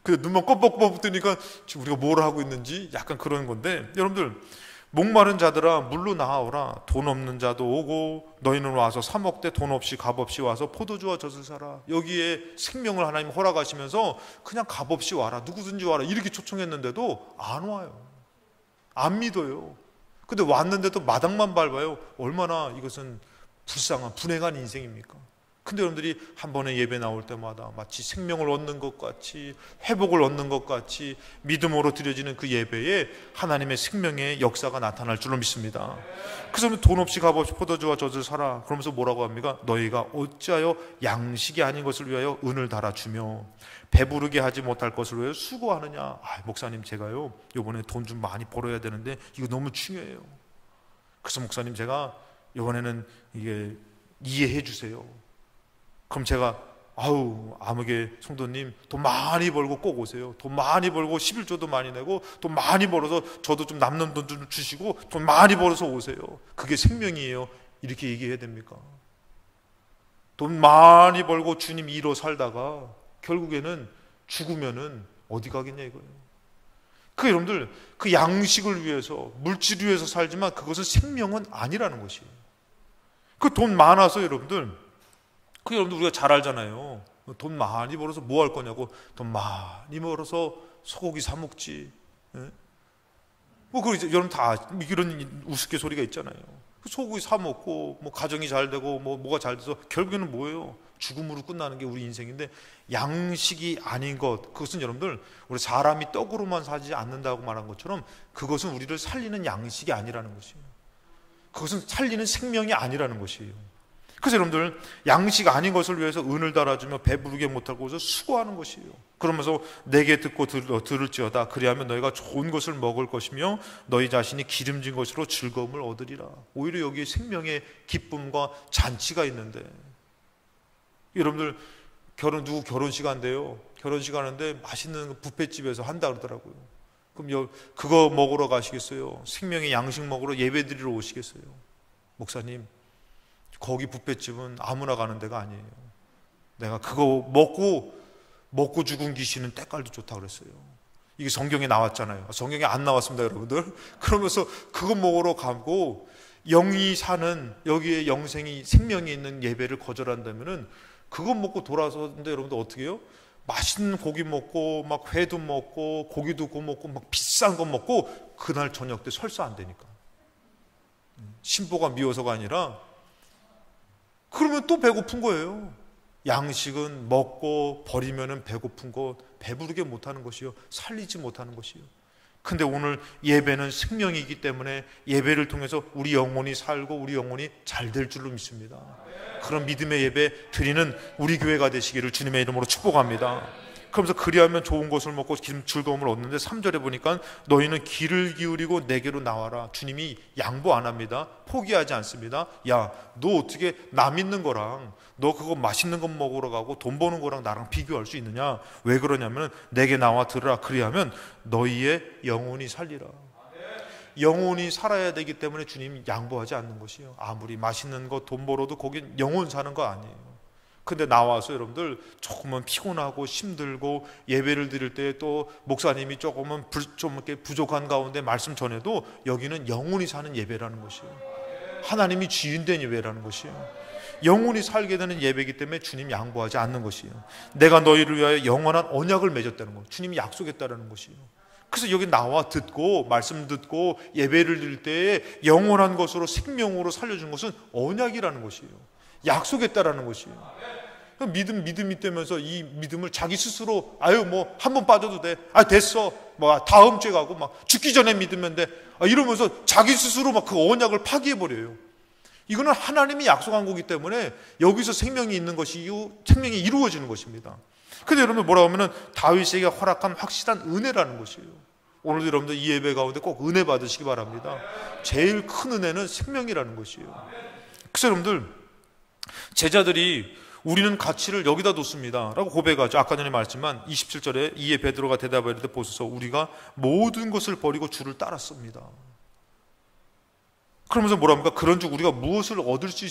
A: 근데 눈만 껌뻑껌뻑 뜨니까 지금 우리가 뭘 하고 있는지 약간 그런 건데, 여러분들, 목마른 자들아 물로 나오라. 돈 없는 자도 오고 너희는 와서 사 먹되 돈 없이 값 없이 와서 포도주와 젖을 사라. 여기에 생명을 하나님 허락하시면서 그냥 값 없이 와라, 누구든지 와라 이렇게 초청했는데도 안 와요. 안 믿어요. 근데 왔는데도 마당만 밟아요. 얼마나 이것은 불쌍한 불행한 인생입니까? 근데 여러분들이 한 번에 예배 나올 때마다 마치 생명을 얻는 것 같이, 회복을 얻는 것 같이 믿음으로 드려지는 그 예배에 하나님의 생명의 역사가 나타날 줄로 믿습니다. 그래서 돈 없이 값 없이 포도주와 젖을 사라. 그러면서 뭐라고 합니까? 너희가 어찌하여 양식이 아닌 것을 위하여 은을 달아주며 배부르게 하지 못할 것을 위하여 수고하느냐. 목사님, 제가요 이번에 돈 좀 많이 벌어야 되는데 이거 너무 중요해요. 그래서 목사님, 제가 이번에는 이게 이해해 주세요. 그럼 제가 아무개 성도님 돈 많이 벌고 꼭 오세요. 돈 많이 벌고 11조도 많이 내고 돈 많이 벌어서 저도 좀 남는 돈 좀 주시고 돈 많이 벌어서 오세요. 그게 생명이에요. 이렇게 얘기해야 됩니까? 돈 많이 벌고 주님 이로 살다가 결국에는 죽으면은 어디 가겠냐 이거예요. 여러분들, 그 양식을 위해서, 물질을 위해서 살지만 그것은 생명은 아니라는 것이에요. 그 돈 많아서 여러분들, 여러분들 우리가 잘 알잖아요. 돈 많이 벌어서 뭐 할 거냐고. 돈 많이 벌어서 소고기 사 먹지. 여러분 다 이런 우스갯소리가 있잖아요. 소고기 사 먹고 가정이 잘 되고 뭐가 잘 돼서 결국에는 뭐예요? 죽음으로 끝나는 게 우리 인생인데, 양식이 아닌 것, 그것은 여러분들 우리 사람이 떡으로만 사지 않는다고 말한 것처럼 그것은 우리를 살리는 양식이 아니라는 것이에요. 그것은 살리는 생명이 아니라는 것이에요. 그래서 여러분들, 양식 아닌 것을 위해서 은을 달아주며 배부르게 못할 곳을 수고하는 것이에요. 그러면서 내게 듣고 들을지어다. 그리하면 너희가 좋은 것을 먹을 것이며 너희 자신이 기름진 것으로 즐거움을 얻으리라. 오히려 여기에 생명의 기쁨과 잔치가 있는데, 여러분들 누구 결혼식 한대요. 결혼식 하는데 맛있는 뷔페집에서 한다 그러더라고요. 그럼 그거 먹으러 가시겠어요? 생명의 양식 먹으러 예배 드리러 오시겠어요? 목사님, 거기 뷔페집은 아무나 가는 데가 아니에요. 내가 그거 먹고 죽은 귀신은 때깔도 좋다 그랬어요. 이게 성경에 나왔잖아요. 성경에 안 나왔습니다, 여러분들. 그러면서 그거 먹으러 가고 영이 사는, 여기에 영생이 생명이 있는 예배를 거절한다면은 그거 먹고 돌아서는데 여러분들 어떻게 해요? 맛있는 고기 먹고 막 회도 먹고 고기도 구워 먹고 막 비싼 거 먹고 그날 저녁 때 설사 안 되니까. 신보가 미워서가 아니라, 그러면 또 배고픈 거예요. 양식은 먹고 버리면은 배고픈 거, 배부르게 못하는 것이요, 살리지 못하는 것이요. 근데 오늘 예배는 생명이기 때문에 예배를 통해서 우리 영혼이 살고 우리 영혼이 잘 될 줄로 믿습니다. 그런 믿음의 예배 드리는 우리 교회가 되시기를 주님의 이름으로 축복합니다. 그러면서 그리하면 좋은 것을 먹고 즐거움을 얻는데, 3절에 보니까 너희는 귀를 기울이고 내게로 나와라. 주님이 양보 안 합니다. 포기하지 않습니다. 야, 너 어떻게 남 있는 거랑 너 그거 맛있는 거 먹으러 가고 돈 버는 거랑 나랑 비교할 수 있느냐? 왜 그러냐면 내게 나와 들으라. 그리하면 너희의 영혼이 살리라. 영혼이 살아야 되기 때문에 주님이 양보하지 않는 것이에요. 아무리 맛있는 거 돈 벌어도 거긴 영혼 사는 거 아니에요. 근데 나와서 여러분들 조금은 피곤하고 힘들고 예배를 드릴 때 또 목사님이 조금은 좀 이렇게 부족한 가운데 말씀 전해도 여기는 영혼이 사는 예배라는 것이에요. 하나님이 주인된 예배라는 것이에요. 영혼이 살게 되는 예배이기 때문에 주님 양보하지 않는 것이에요. 내가 너희를 위하여 영원한 언약을 맺었다는 것, 주님이 약속했다는 것이에요. 그래서 여기 나와 듣고 말씀 듣고 예배를 드릴 때에 영원한 것으로 생명으로 살려준 것은 언약이라는 것이에요. 약속했다라는 것이에요. 믿음이 되면서 이 믿음을 자기 스스로 한 번 빠져도 돼. 됐어. 뭐 다음 주에 가고 막 죽기 전에 믿으면 돼. 이러면서 자기 스스로 막 그 언약을 파기해버려요. 이거는 하나님이 약속한 거기 때문에 여기서 생명이 있는 것이 생명이 이루어지는 것입니다. 근데 여러분 뭐라고 하면은 다윗에게 허락한 확실한 은혜라는 것이에요. 오늘도 여러분들 이 예배 가운데 꼭 은혜 받으시기 바랍니다. 제일 큰 은혜는 생명이라는 것이에요. 그래서 여러분들 제자들이 우리는 가치를 여기다 뒀습니다 라고 고백하죠. 아까 전에 말했지만 27절에 이에 베드로가 대답하되 보소서 우리가 모든 것을 버리고 주를 따랐습니다. 그러면서 뭐라 합니까? 그런즉 우리가 무엇을 얻을 수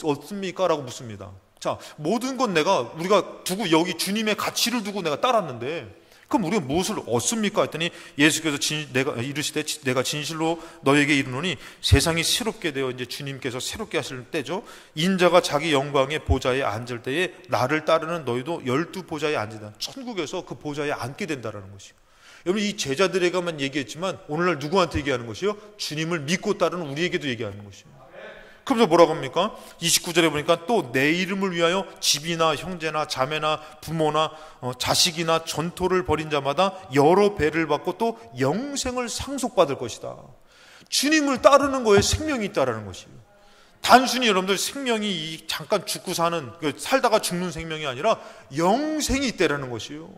A: 없습니까? 라고 묻습니다. 자, 모든 건 우리가 두고 여기 주님의 가치를 두고 내가 따랐는데 그럼 우리가 무엇을 얻습니까? 했더니 예수께서 이르시되 내가 진실로 너에게 이르노니 세상이 새롭게 되어 이제 주님께서 새롭게 하실 때죠. 인자가 자기 영광의 보좌에 앉을 때에 나를 따르는 너희도 12보좌에 앉으다. 천국에서 그 보좌에 앉게 된다는 것이요. 여러분 이 제자들에게만 얘기했지만 오늘날 누구한테 얘기하는 것이요? 주님을 믿고 따르는 우리에게도 얘기하는 것이요. 그러면서 뭐라고 합니까? 29절에 보니까 또 내 이름을 위하여 집이나 형제나 자매나 부모나 자식이나 전토를 벌인 자마다 여러 배를 받고 또 영생을 상속받을 것이다. 주님을 따르는 거에 생명이 있다라는 것이에요. 단순히 여러분들 생명이 잠깐 죽고 살다가 죽는 생명이 아니라 영생이 있다라는 것이에요.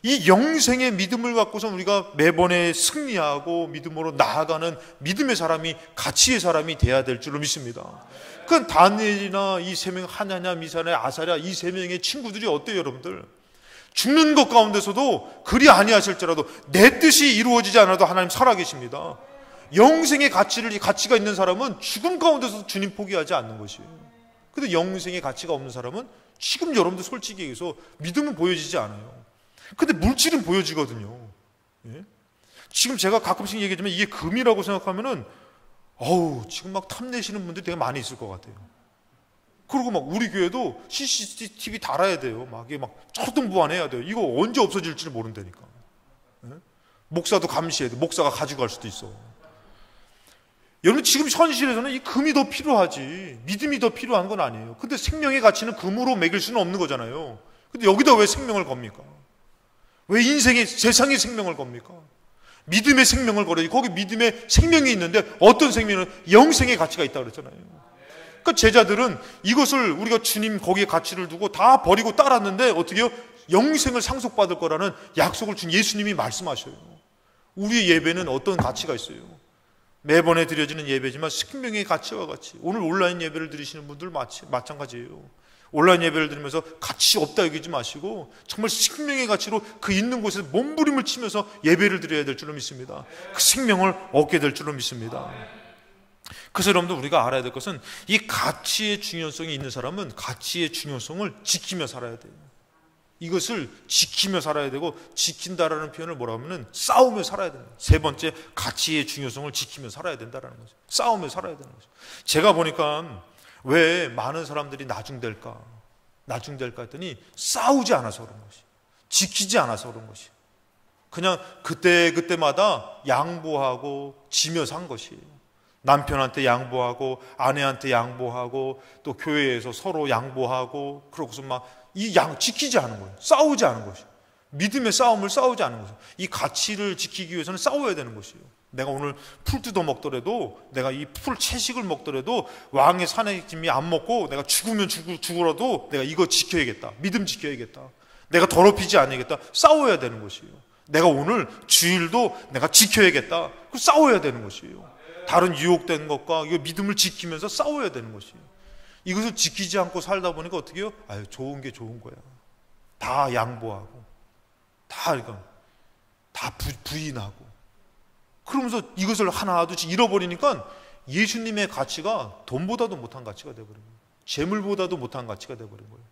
A: 이 영생의 믿음을 갖고서 우리가 매번에 승리하고 믿음으로 나아가는 믿음의 사람이 가치의 사람이 돼야 될 줄로 믿습니다. 그건 다니엘이나 이 세 명 하냐냐 미사냐 아사랴 이 세 명의 친구들이 어때요 여러분들? 죽는 것 가운데서도 그리 아니하실지라도 내 뜻이 이루어지지 않아도 하나님 살아계십니다. 영생의 가치가 있는 사람은 죽음 가운데서도 주님 포기하지 않는 것이에요. 근데 영생의 가치가 없는 사람은 지금 여러분들 솔직히 얘기해서 믿음은 보여지지 않아요. 근데 물질은 보여지거든요. 예? 지금 제가 가끔씩 얘기하지만 이게 금이라고 생각하면은 지금 막 탐내시는 분들이 되게 많이 있을 것 같아요. 그리고 막 우리 교회도 CCTV 달아야 돼요. 막 이게 막 초등부안해야 돼요. 이거 언제 없어질지 모른다니까. 예? 목사도 감시해야 돼. 목사가 가져갈 수도 있어. 여러분 지금 현실에서는 이 금이 더 필요하지 믿음이 더 필요한 건 아니에요. 근데 생명의 가치는 금으로 매길 수는 없는 거잖아요. 근데 여기다 왜 생명을 겁니까? 왜 세상의 생명을 겁니까? 믿음의 생명을 걸어야지. 거기 믿음의 생명이 있는데 어떤 생명은 영생의 가치가 있다고 그랬잖아요. 그러니까 제자들은 이것을 우리가 주님 거기에 가치를 두고 다 버리고 따랐는데 어떻게 해요? 영생을 상속받을 거라는 약속을 준 예수님이 말씀하셔요. 우리의 예배는 어떤 가치가 있어요? 매번에 드려지는 예배지만 생명의 가치와 같이 오늘 온라인 예배를 드리시는 분들 마찬가지예요. 온라인 예배를 드리면서 가치 없다 여기지 마시고 정말 생명의 가치로 그 있는 곳에서 몸부림을 치면서 예배를 드려야 될 줄로 믿습니다. 그 생명을 얻게 될 줄로 믿습니다. 그래서 여러분들 우리가 알아야 될 것은 이 가치의 중요성이 있는 사람은 가치의 중요성을 지키며 살아야 돼요. 이것을 지키며 살아야 되고 지킨다라는 표현을 뭐라고 하면은 싸우며 살아야 된다. 세 번째 가치의 중요성을 지키며 살아야 된다라는 거죠. 싸우며 살아야 되는 거죠. 제가 보니까 왜 많은 사람들이 나중될까 했더니 싸우지 않아서 그런 것이 지키지 않아서 그런 것이 그냥 그때마다 양보하고 지며 산 것이에요. 남편한테 양보하고 아내한테 양보하고 또 교회에서 서로 양보하고 그러고서 막 지키지 않은 거예요. 싸우지 않은 것이에요. 믿음의 싸움을 싸우지 않은 것이에요. 이 가치를 지키기 위해서는 싸워야 되는 것이에요. 내가 오늘 풀 뜯어 먹더라도 내가 이 풀 채식을 먹더라도 왕의 산의 김이 안 먹고 내가 죽으면 죽으라도 내가 이거 지켜야겠다. 믿음 지켜야겠다. 내가 더럽히지 않아야겠다. 싸워야 되는 것이에요. 내가 오늘 주일도 내가 지켜야겠다. 그 싸워야 되는 것이에요. 다른 유혹된 것과 이 믿음을 지키면서 싸워야 되는 것이에요. 이것을 지키지 않고 살다 보니까 어떻게 해요? 좋은 게 좋은 거야. 다 양보하고 다 부인하고 그러면서 이것을 하나둘씩 잃어버리니까 예수님의 가치가 돈보다도 못한 가치가 되어버린 거예요. 재물보다도 못한 가치가 되어버린 거예요.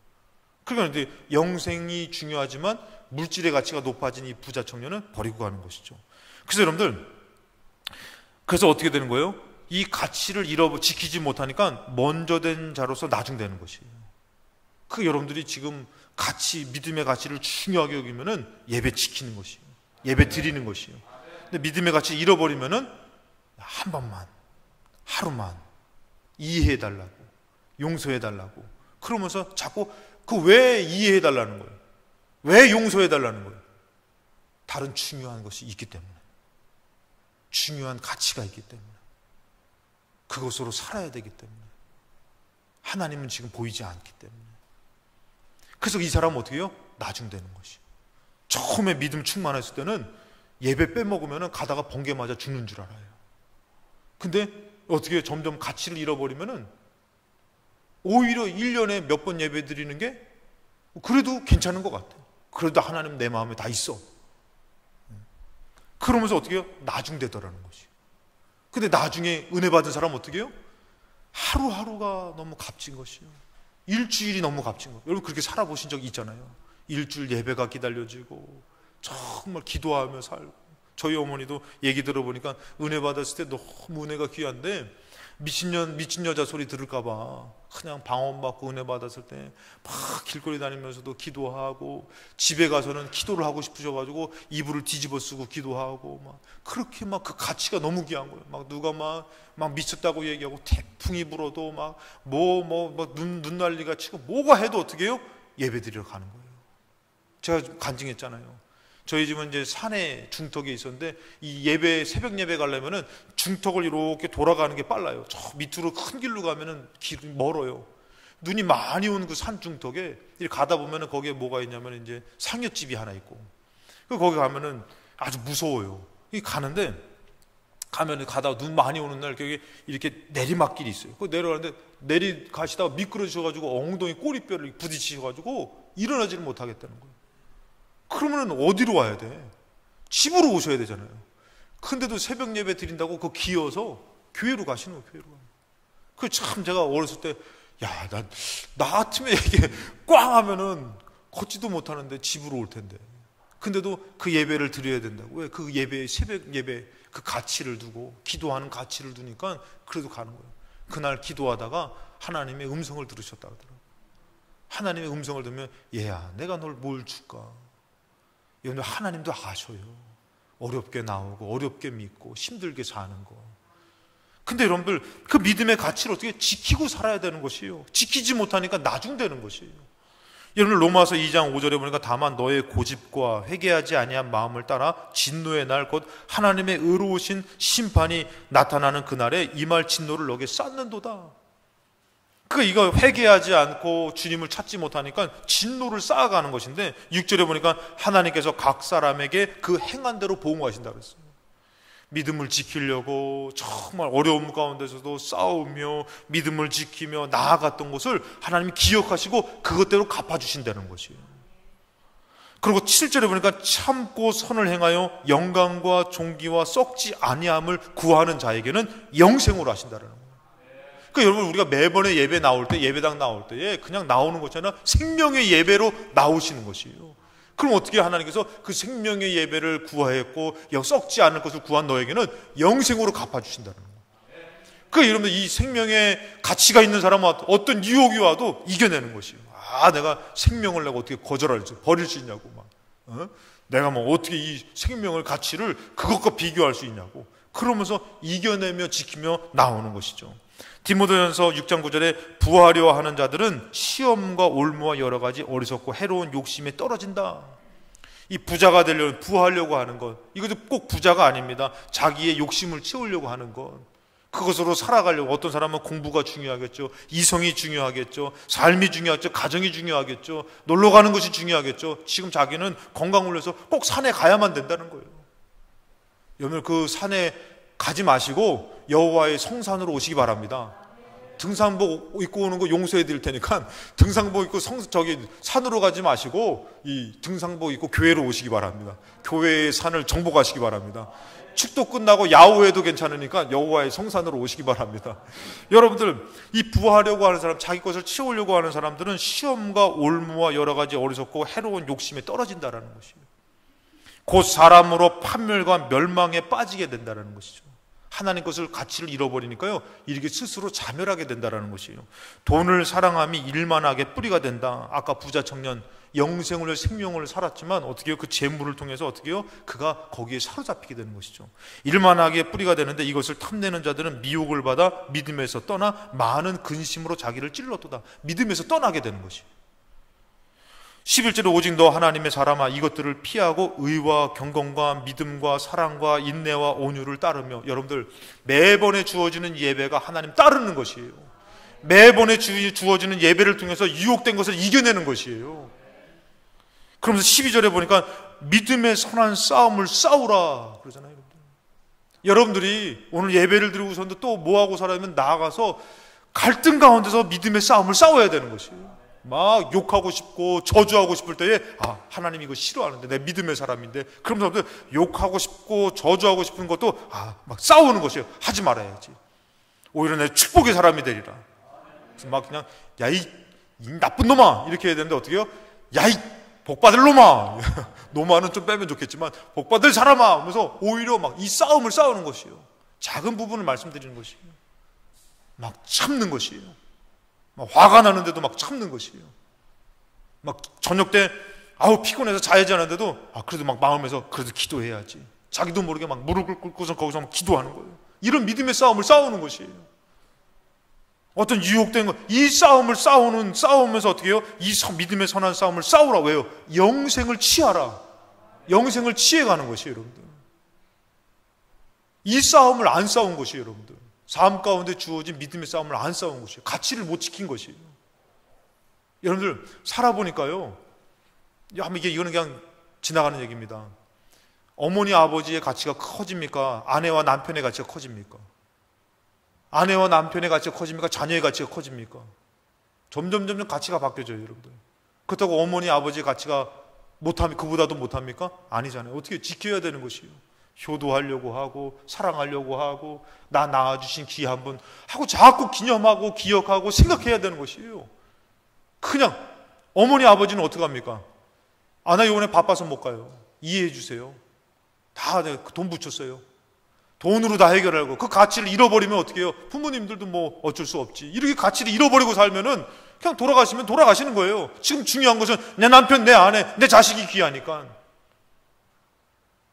A: 그러니까 이제 영생이 중요하지만 물질의 가치가 높아진 이 부자 청년은 버리고 가는 것이죠. 그래서 여러분들 그래서 어떻게 되는 거예요? 이 가치를 지키지 못하니까 먼저 된 자로서 나중되는 것이에요. 그 여러분들이 지금 믿음의 가치를 중요하게 여기면은 예배 지키는 것이에요. 예배 드리는 것이에요. 근데 믿음의 가치 잃어버리면은 한 번만, 하루만 이해해달라고, 용서해달라고 그러면서 자꾸 왜 이해해달라는 거예요? 왜 용서해달라는 거예요? 다른 중요한 것이 있기 때문에, 중요한 가치가 있기 때문에, 그것으로 살아야 되기 때문에, 하나님은 지금 보이지 않기 때문에. 그래서 이 사람은 어떻게 해요? 나중되는 것이. 처음에 믿음 충만했을 때는 예배 빼먹으면 가다가 번개 맞아 죽는 줄 알아요. 근데 어떻게 점점 가치를 잃어버리면은 오히려 1년에 몇 번 예배 드리는 게 그래도 괜찮은 것 같아요. 그래도 하나님 내 마음에 다 있어. 그러면서 어떻게 해요? 나중되더라는 것이. 근데 나중에 은혜 받은 사람은 어떻게 해요? 하루하루가 너무 값진 것이요. 일주일이 너무 값진 거. 여러분 그렇게 살아보신 적 있잖아요. 일주일 예배가 기다려지고 정말 기도하며 살고. 저희 어머니도 얘기 들어보니까 은혜 받았을 때 너무 은혜가 귀한데 미친 여자 소리 들을까 봐 그냥 방언받고 은혜 받았을 때 막 길거리 다니면서도 기도하고, 집에 가서는 기도를 하고 싶으셔가지고 이불을 뒤집어 쓰고 기도하고, 막 그렇게 막 그 가치가 너무 귀한 거예요. 막 누가 막 미쳤다고 얘기하고 태풍이 불어도 막 눈 난리가 치고 뭐가 해도 어떻게 해요? 예배 드리러 가는 거예요. 제가 간증했잖아요. 저희 집은 이제 산에 중턱에 있었는데 이 예배, 새벽 예배 가려면은 중턱을 이렇게 돌아가는 게 빨라요. 저 밑으로 큰 길로 가면은 길이 멀어요. 눈이 많이 온 그 산 중턱에 이렇게 가다 보면은 거기에 뭐가 있냐면 이제 상여집이 하나 있고, 거기 가면은 아주 무서워요. 가는데 가면은 가다가 눈 많이 오는 날 이렇게 내리막길이 있어요. 그 내려가는데 내리가시다가 미끄러지셔가지고 엉덩이 꼬리뼈를 부딪히셔가지고 일어나지를 못하겠다는 거예요. 그러면 어디로 와야 돼? 집으로 오셔야 되잖아요. 근데도 새벽 예배 드린다고 그 기어서 교회로 가시는 거예요. 교회로. 그 참 제가 어렸을 때 야, 나 같으면 이게 꽝 하면은 걷지도 못하는데 집으로 올 텐데. 근데도 그 예배를 드려야 된다고. 왜? 그 예배, 새벽 예배 그 가치를 두고, 기도하는 가치를 두니까 그래도 가는 거예요. 그날 기도하다가 하나님의 음성을 들으셨다 하더라고요. 하나님의 음성을 들으면 얘야, 내가 널 뭘 줄까? 여러분 하나님도 아셔요. 어렵게 나오고 어렵게 믿고 힘들게 사는 거. 근데 여러분들 그 믿음의 가치를 어떻게 지키고 살아야 되는 것이에요. 지키지 못하니까 나중되는 것이에요. 여러분 로마서 2장 5절에 보니까 다만 너의 고집과 회개하지 아니한 마음을 따라 진노의 날 곧 하나님의 의로우신 심판이 나타나는 그날에 임할 진노를 너에게 쌓는도다. 이거 회개하지 않고 주님을 찾지 못하니까 진노를 쌓아가는 것인데, 6절에 보니까 하나님께서 각 사람에게 그 행한 대로 보응하신다고 그랬어요. 믿음을 지키려고 정말 어려움 가운데서도 싸우며 믿음을 지키며 나아갔던 것을 하나님이 기억하시고 그것대로 갚아주신다는 것이에요. 그리고 7절에 보니까 참고 선을 행하여 영광과 존귀와 썩지 아니함을 구하는 자에게는 영생으로 하신다는 거예요. 그러니까 여러분 우리가 매번에 예배 나올 때, 예배당 나올 때에 그냥 나오는 것이 아니라 생명의 예배로 나오시는 것이에요. 그럼 어떻게 하나님께서 그 생명의 예배를 구하였고 썩지 않을 것을 구한 너에게는 영생으로 갚아주신다는 거예요. 그러니까 여러분 이 생명의 가치가 있는 사람은 어떤 유혹이 와도 이겨내는 것이에요. 내가 생명을 내가 어떻게 거절할지, 버릴 수 있냐고 내가 어떻게 이 생명의 가치를 그것과 비교할 수 있냐고 그러면서 이겨내며 지키며 나오는 것이죠. 디모데전서 6장 9절에 부하려 하는 자들은 시험과 올무와 여러 가지 어리석고 해로운 욕심에 떨어진다. 이 부자가 되려면 부하려고 하는 것, 이것도 꼭 부자가 아닙니다. 자기의 욕심을 채우려고 하는 것, 그것으로 살아가려고. 어떤 사람은 공부가 중요하겠죠, 이성이 중요하겠죠, 삶이 중요하겠죠, 가정이 중요하겠죠, 놀러 가는 것이 중요하겠죠. 지금 자기는 건강을 위해서 꼭 산에 가야만 된다는 거예요. 여러분 그 산에 가지 마시고 여호와의 성산으로 오시기 바랍니다. 등산복 입고 오는 거 용서해 드릴 테니까 등산복 입고 산으로 가지 마시고 이 등산복 입고 교회로 오시기 바랍니다. 교회의 산을 정복하시기 바랍니다. 축도 끝나고 야후회도 괜찮으니까 여호와의 성산으로 오시기 바랍니다. 여러분들 이 부하려고 하는 사람, 자기 것을 채우려고 하는 사람들은 시험과 올무와 여러 가지 어리석고 해로운 욕심에 떨어진다라는 것이에요. 곧 사람으로 판멸과 멸망에 빠지게 된다는 것이죠. 하나님 것을 가치를 잃어버리니까요, 이렇게 스스로 자멸하게 된다는 것이에요. 돈을 사랑함이 일만하게 뿌리가 된다. 아까 부자 청년 영생을 위해 생명을 살았지만 어떻게 해요? 그 재물을 통해서 어떻게 해요? 그가 거기에 사로잡히게 되는 것이죠. 일만하게 뿌리가 되는데 이것을 탐내는 자들은 미혹을 받아 믿음에서 떠나 많은 근심으로 자기를 찔렀도다. 믿음에서 떠나게 되는 것이에요. 11절에 오직 너 하나님의 사람아 이것들을 피하고 의와 경건과 믿음과 사랑과 인내와 온유를 따르며. 여러분들, 매번에 주어지는 예배가 하나님 따르는 것이에요. 매번에 주어지는 예배를 통해서 유혹된 것을 이겨내는 것이에요. 그러면서 12절에 보니까 믿음의 선한 싸움을 싸우라 그러잖아요. 여러분들이 오늘 예배를 드리고서도 또 뭐하고 살아야면 나아가서 갈등 가운데서 믿음의 싸움을 싸워야 되는 것이에요. 막 욕하고 싶고 저주하고 싶을 때에 하나님 이거 싫어하는데 내 믿음의 사람인데, 그럼 사람들 욕하고 싶고 저주하고 싶은 것도 막 싸우는 것이에요. 하지 말아야지. 오히려 내 축복의 사람이 되리라. 그래서 막 그냥 야 이 나쁜 놈아 이렇게 해야 되는데 어떻게 해요? 야 이 복받을 놈아. 노마는 좀 빼면 좋겠지만 복받을 사람아 하면서 오히려 막 이 싸움을 싸우는 것이에요. 작은 부분을 말씀드리는 것이에요. 막 참는 것이에요. 막 화가 나는데도 막 참는 것이에요. 막 저녁 때 피곤해서 자야지 하는데도 그래도 막 마음에서 그래도 기도해야지. 자기도 모르게 막 무릎을 꿇고서 거기서 막 기도하는 거예요. 이런 믿음의 싸움을 싸우는 것이에요. 어떤 유혹된 것, 이 싸움을 싸우면서 어떻게 해요? 이 믿음의 선한 싸움을 싸우라. 왜요? 영생을 취하라. 영생을 취해가는 것이에요, 여러분들. 이 싸움을 안 싸운 것이에요, 여러분들. 삶 가운데 주어진 믿음의 싸움을 안 싸운 것이에요. 가치를 못 지킨 것이에요. 여러분들, 살아보니까요, 이거는 그냥 지나가는 얘기입니다. 어머니, 아버지의 가치가 커집니까? 아내와 남편의 가치가 커집니까? 아내와 남편의 가치가 커집니까? 자녀의 가치가 커집니까? 점점 가치가 바뀌어져요, 여러분들. 그렇다고 어머니, 아버지의 가치가 그보다도 못합니까? 아니잖아요. 어떻게 지켜야 되는 것이에요. 효도하려고 하고, 사랑하려고 하고, 나 낳아주신 귀한 분 하고 자꾸 기념하고, 기억하고, 생각해야 되는 것이에요. 그냥 어머니, 아버지는 어떻게 합니까? 나 이번에 바빠서 못 가요. 이해해 주세요. 다 돈 붙였어요. 돈으로 다 해결하고 그 가치를 잃어버리면 어떻게 해요? 부모님들도 뭐 어쩔 수 없지. 이렇게 가치를 잃어버리고 살면은 그냥 돌아가시면 돌아가시는 거예요. 지금 중요한 것은 내 남편, 내 아내, 내 자식이 귀하니까.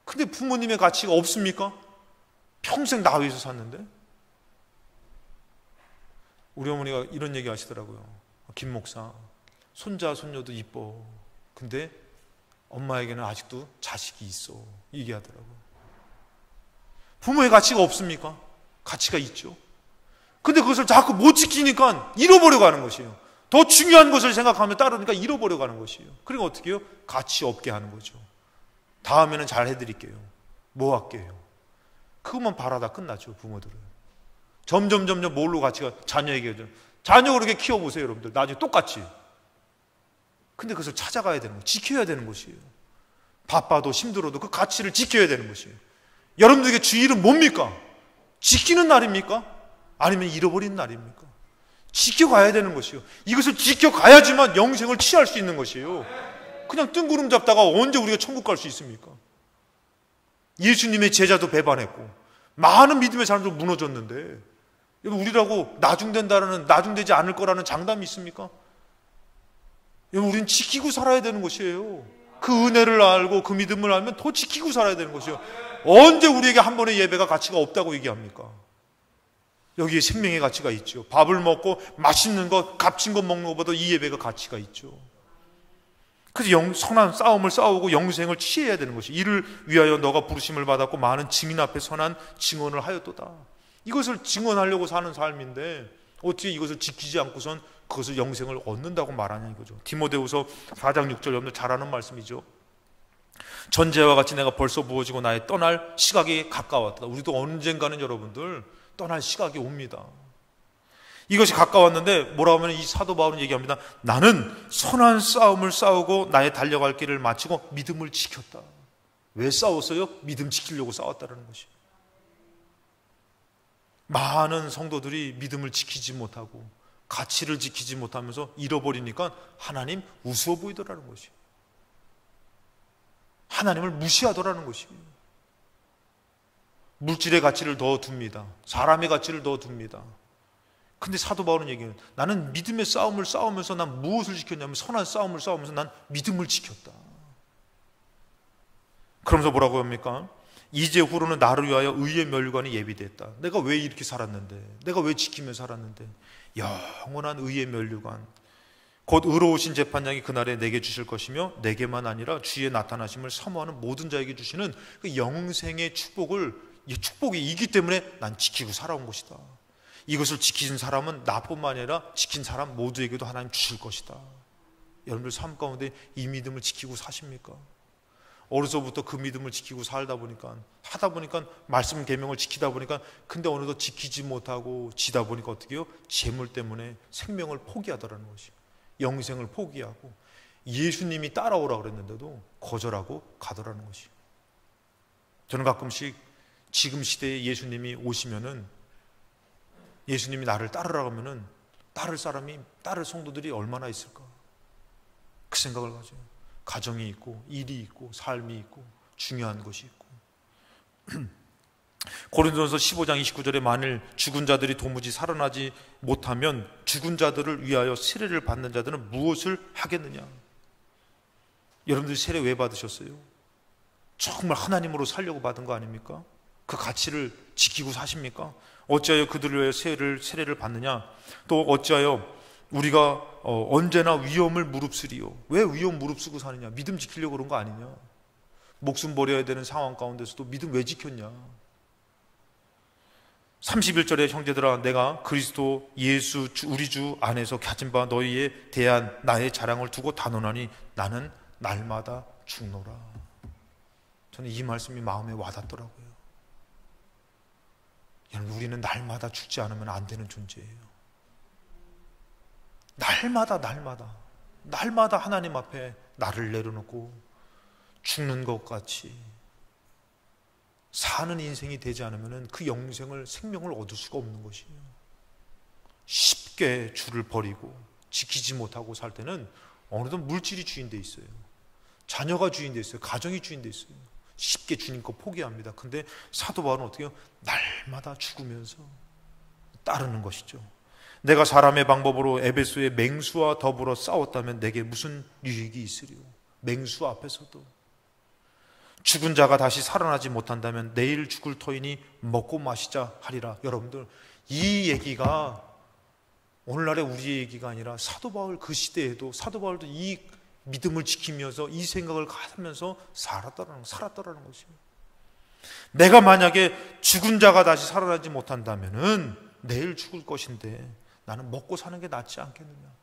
A: 근데 부모님의 가치가 없습니까? 평생 나 위해서 샀는데. 우리 어머니가 이런 얘기 하시더라고요. 김 목사, 손자, 손녀도 이뻐. 근데 엄마에게는 아직도 자식이 있어. 얘기하더라고요. 부모의 가치가 없습니까? 가치가 있죠. 근데 그것을 자꾸 못 지키니까 잃어버려 가는 것이에요. 더 중요한 것을 생각하면 따르니까 잃어버려 가는 것이에요. 그리고 어떻게 해요? 가치 없게 하는 거죠. 다음에는 잘 해드릴게요. 뭐 할게요? 그것만 바라다 끝나죠, 부모들은. 점점 뭘로 가치가 자녀에게. 자녀 그렇게 키워보세요, 여러분들. 나중에 똑같이. 근데 그것을 찾아가야 되는 거예요. 지켜야 되는 것이에요. 바빠도 힘들어도 그 가치를 지켜야 되는 것이에요. 여러분들에게 주일은 뭡니까? 지키는 날입니까? 아니면 잃어버린 날입니까? 지켜가야 되는 것이요. 이것을 지켜가야지만 영생을 취할 수 있는 것이에요. 그냥 뜬구름 잡다가 언제 우리가 천국 갈 수 있습니까? 예수님의 제자도 배반했고 많은 믿음의 사람도 무너졌는데 우리라고 나중되지 않을 거라는 장담이 있습니까? 우리는 지키고 살아야 되는 것이에요. 그 은혜를 알고 그 믿음을 알면 더 지키고 살아야 되는 것이에요. 언제 우리에게 한 번의 예배가 가치가 없다고 얘기합니까? 여기에 생명의 가치가 있죠. 밥을 먹고 맛있는 것, 값진 것 먹는 것보다 이 예배가 가치가 있죠. 그래서 선한 싸움을 싸우고 영생을 취해야 되는 것이. 이를 위하여 너가 부르심을 받았고 많은 증인 앞에 선한 증언을 하였도다. 이것을 증언하려고 사는 삶인데 어떻게 이것을 지키지 않고선 그것을 영생을 얻는다고 말하냐 이거죠. 디모데후서 4장 6절 여러분들 잘 아는 말씀이죠. 전제와 같이 내가 벌써 부어지고 나의 떠날 시각이 가까웠다. 우리도 언젠가는 여러분들 떠날 시각이 옵니다. 이것이 가까웠는데 뭐라고 하면 이 사도 바울은 얘기합니다. 나는 선한 싸움을 싸우고 나의 달려갈 길을 마치고 믿음을 지켰다. 왜 싸웠어요? 믿음 지키려고 싸웠다는 것이에요. 많은 성도들이 믿음을 지키지 못하고 가치를 지키지 못하면서 잃어버리니까 하나님 우스워 보이더라는 것이에요. 하나님을 무시하더라는 것이에요. 물질의 가치를 더 둡니다. 사람의 가치를 더 둡니다. 근데 사도 바울은 얘기해요. 나는 믿음의 싸움을 싸우면서 난 무엇을 지켰냐면 선한 싸움을 싸우면서 난 믿음을 지켰다. 그러면서 뭐라고 합니까? 이제후로는 나를 위하여 의의 멸관이 예비됐다. 내가 왜 이렇게 살았는데, 내가 왜 지키며 살았는데 영원한 의의 면류관. 곧 의로우신 재판장이 그날에 내게 주실 것이며 내게만 아니라 주의 나타나심을 사모하는 모든 자에게 주시는 그 영생의 축복을, 이 축복이 있기 때문에 난 지키고 살아온 것이다. 이것을 지키신 사람은 나뿐만 아니라 지킨 사람 모두에게도 하나님 주실 것이다. 여러분들 삶 가운데 이 믿음을 지키고 사십니까? 어려서부터 그 믿음을 지키고 살다 보니까, 하다 보니까, 말씀 계명을 지키다 보니까, 근데 어느덧 지키지 못하고 지다 보니까 어떻게 해요? 재물 때문에 생명을 포기하더라는 것이, 영생을 포기하고 예수님이 따라오라 그랬는데도 거절하고 가더라는 것이. 저는 가끔씩 지금 시대에 예수님이 오시면은, 예수님이 나를 따르라고 하면은 따를 성도들이 얼마나 있을까? 그 생각을 가져요. 가정이 있고 일이 있고 삶이 있고 중요한 것이 있고. 고린도전서 15장 29절에 만일 죽은 자들이 도무지 살아나지 못하면 죽은 자들을 위하여 세례를 받는 자들은 무엇을 하겠느냐? 여러분들이 세례 왜 받으셨어요? 정말 하나님으로 살려고 받은 거 아닙니까? 그 가치를 지키고 사십니까? 어찌하여 그들을 위하여 세례를 받느냐? 또 어찌하여 우리가 언제나 위험을 무릅쓰리요? 왜 위험 무릅쓰고 사느냐? 믿음 지키려고 그런 거 아니냐? 목숨 버려야 되는 상황 가운데서도 믿음 왜 지켰냐? 31절에 형제들아, 내가 그리스도 예수 우리 주 안에서 가진 바 너희에 대한 나의 자랑을 두고 단언하니 나는 날마다 죽노라. 저는 이 말씀이 마음에 와닿더라고요. 여러분, 우리는 날마다 죽지 않으면 안 되는 존재예요. 날마다 하나님 앞에 나를 내려놓고 죽는 것 같이 사는 인생이 되지 않으면 그 영생을, 생명을 얻을 수가 없는 것이에요. 쉽게 주를 버리고 지키지 못하고 살 때는 어느덧 물질이 주인 돼 있어요. 자녀가 주인 돼 있어요. 가정이 주인 돼 있어요. 쉽게 주님 거 포기합니다. 근데 사도 바울은 어떻게 해요? 날마다 죽으면서 따르는 것이죠. 내가 사람의 방법으로 에베소의 맹수와 더불어 싸웠다면 내게 무슨 유익이 있으리요? 맹수 앞에서도. 죽은 자가 다시 살아나지 못한다면 내일 죽을 터이니 먹고 마시자 하리라. 여러분들, 이 얘기가 오늘날의 우리의 얘기가 아니라 사도 바울 그 시대에도, 사도 바울도 이 믿음을 지키면서 이 생각을 가지면서 살았더라는 것이에요. 내가 만약에 죽은 자가 다시 살아나지 못한다면은 내일 죽을 것인데 나는 먹고 사는 게 낫지 않겠느냐?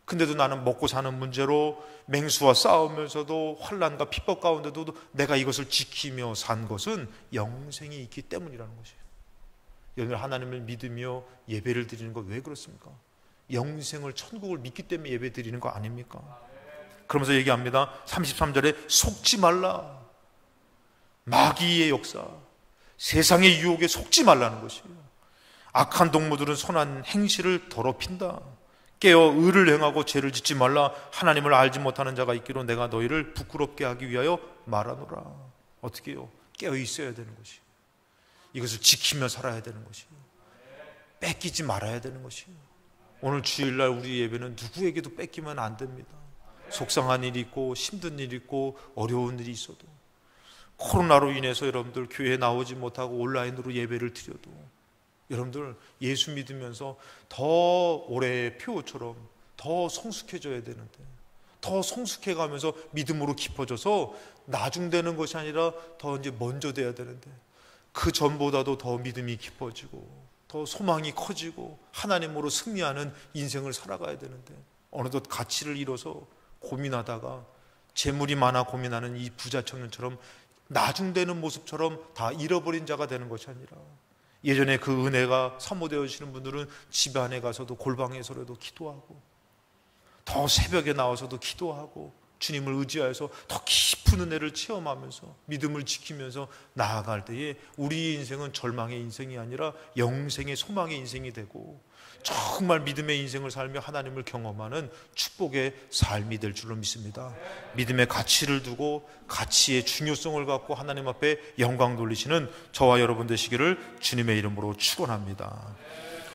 A: 근데도 나는 먹고 사는 문제로 맹수와 싸우면서도 환난과 핍박 가운데도 내가 이것을 지키며 산 것은 영생이 있기 때문이라는 것이에요. 여러분, 하나님을 믿으며 예배를 드리는 거 왜 그렇습니까? 영생을, 천국을 믿기 때문에 예배 드리는 거 아닙니까? 그러면서 얘기합니다. 33절에 속지 말라. 마귀의 역사, 세상의 유혹에 속지 말라는 것이에요. 악한 동무들은 선한 행실을 더럽힌다. 깨어 의를 행하고 죄를 짓지 말라. 하나님을 알지 못하는 자가 있기로 내가 너희를 부끄럽게 하기 위하여 말하노라. 어떻게 해요? 깨어 있어야 되는 것이에요. 이것을 지키며 살아야 되는 것이에요. 뺏기지 말아야 되는 것이에요. 오늘 주일날 우리 예배는 누구에게도 뺏기면 안 됩니다. 속상한 일이 있고 힘든 일이 있고 어려운 일이 있어도, 코로나로 인해서 여러분들 교회에 나오지 못하고 온라인으로 예배를 드려도 여러분들 예수 믿으면서 더 올해의 표처럼 더 성숙해져야 되는데, 더 성숙해가면서 믿음으로 깊어져서 나중되는 것이 아니라 더 이제 먼저 돼야 되는데, 그 전보다도 더 믿음이 깊어지고 더 소망이 커지고 하나님으로 승리하는 인생을 살아가야 되는데, 어느덧 가치를 잃어서 고민하다가 재물이 많아 고민하는 이 부자 청년처럼 나중되는 모습처럼 다 잃어버린 자가 되는 것이 아니라, 예전에 그 은혜가 사모되어지시는 분들은 집 안에 가서도 골방에서라도 기도하고, 더 새벽에 나와서도 기도하고, 주님을 의지하여서 더 깊은 은혜를 체험하면서 믿음을 지키면서 나아갈 때에 우리의 인생은 절망의 인생이 아니라 영생의 소망의 인생이 되고, 정말 믿음의 인생을 살며 하나님을 경험하는 축복의 삶이 될 줄로 믿습니다. 믿음의 가치를 두고 가치의 중요성을 갖고 하나님 앞에 영광 돌리시는 저와 여러분 되시기를 주님의 이름으로 축원합니다.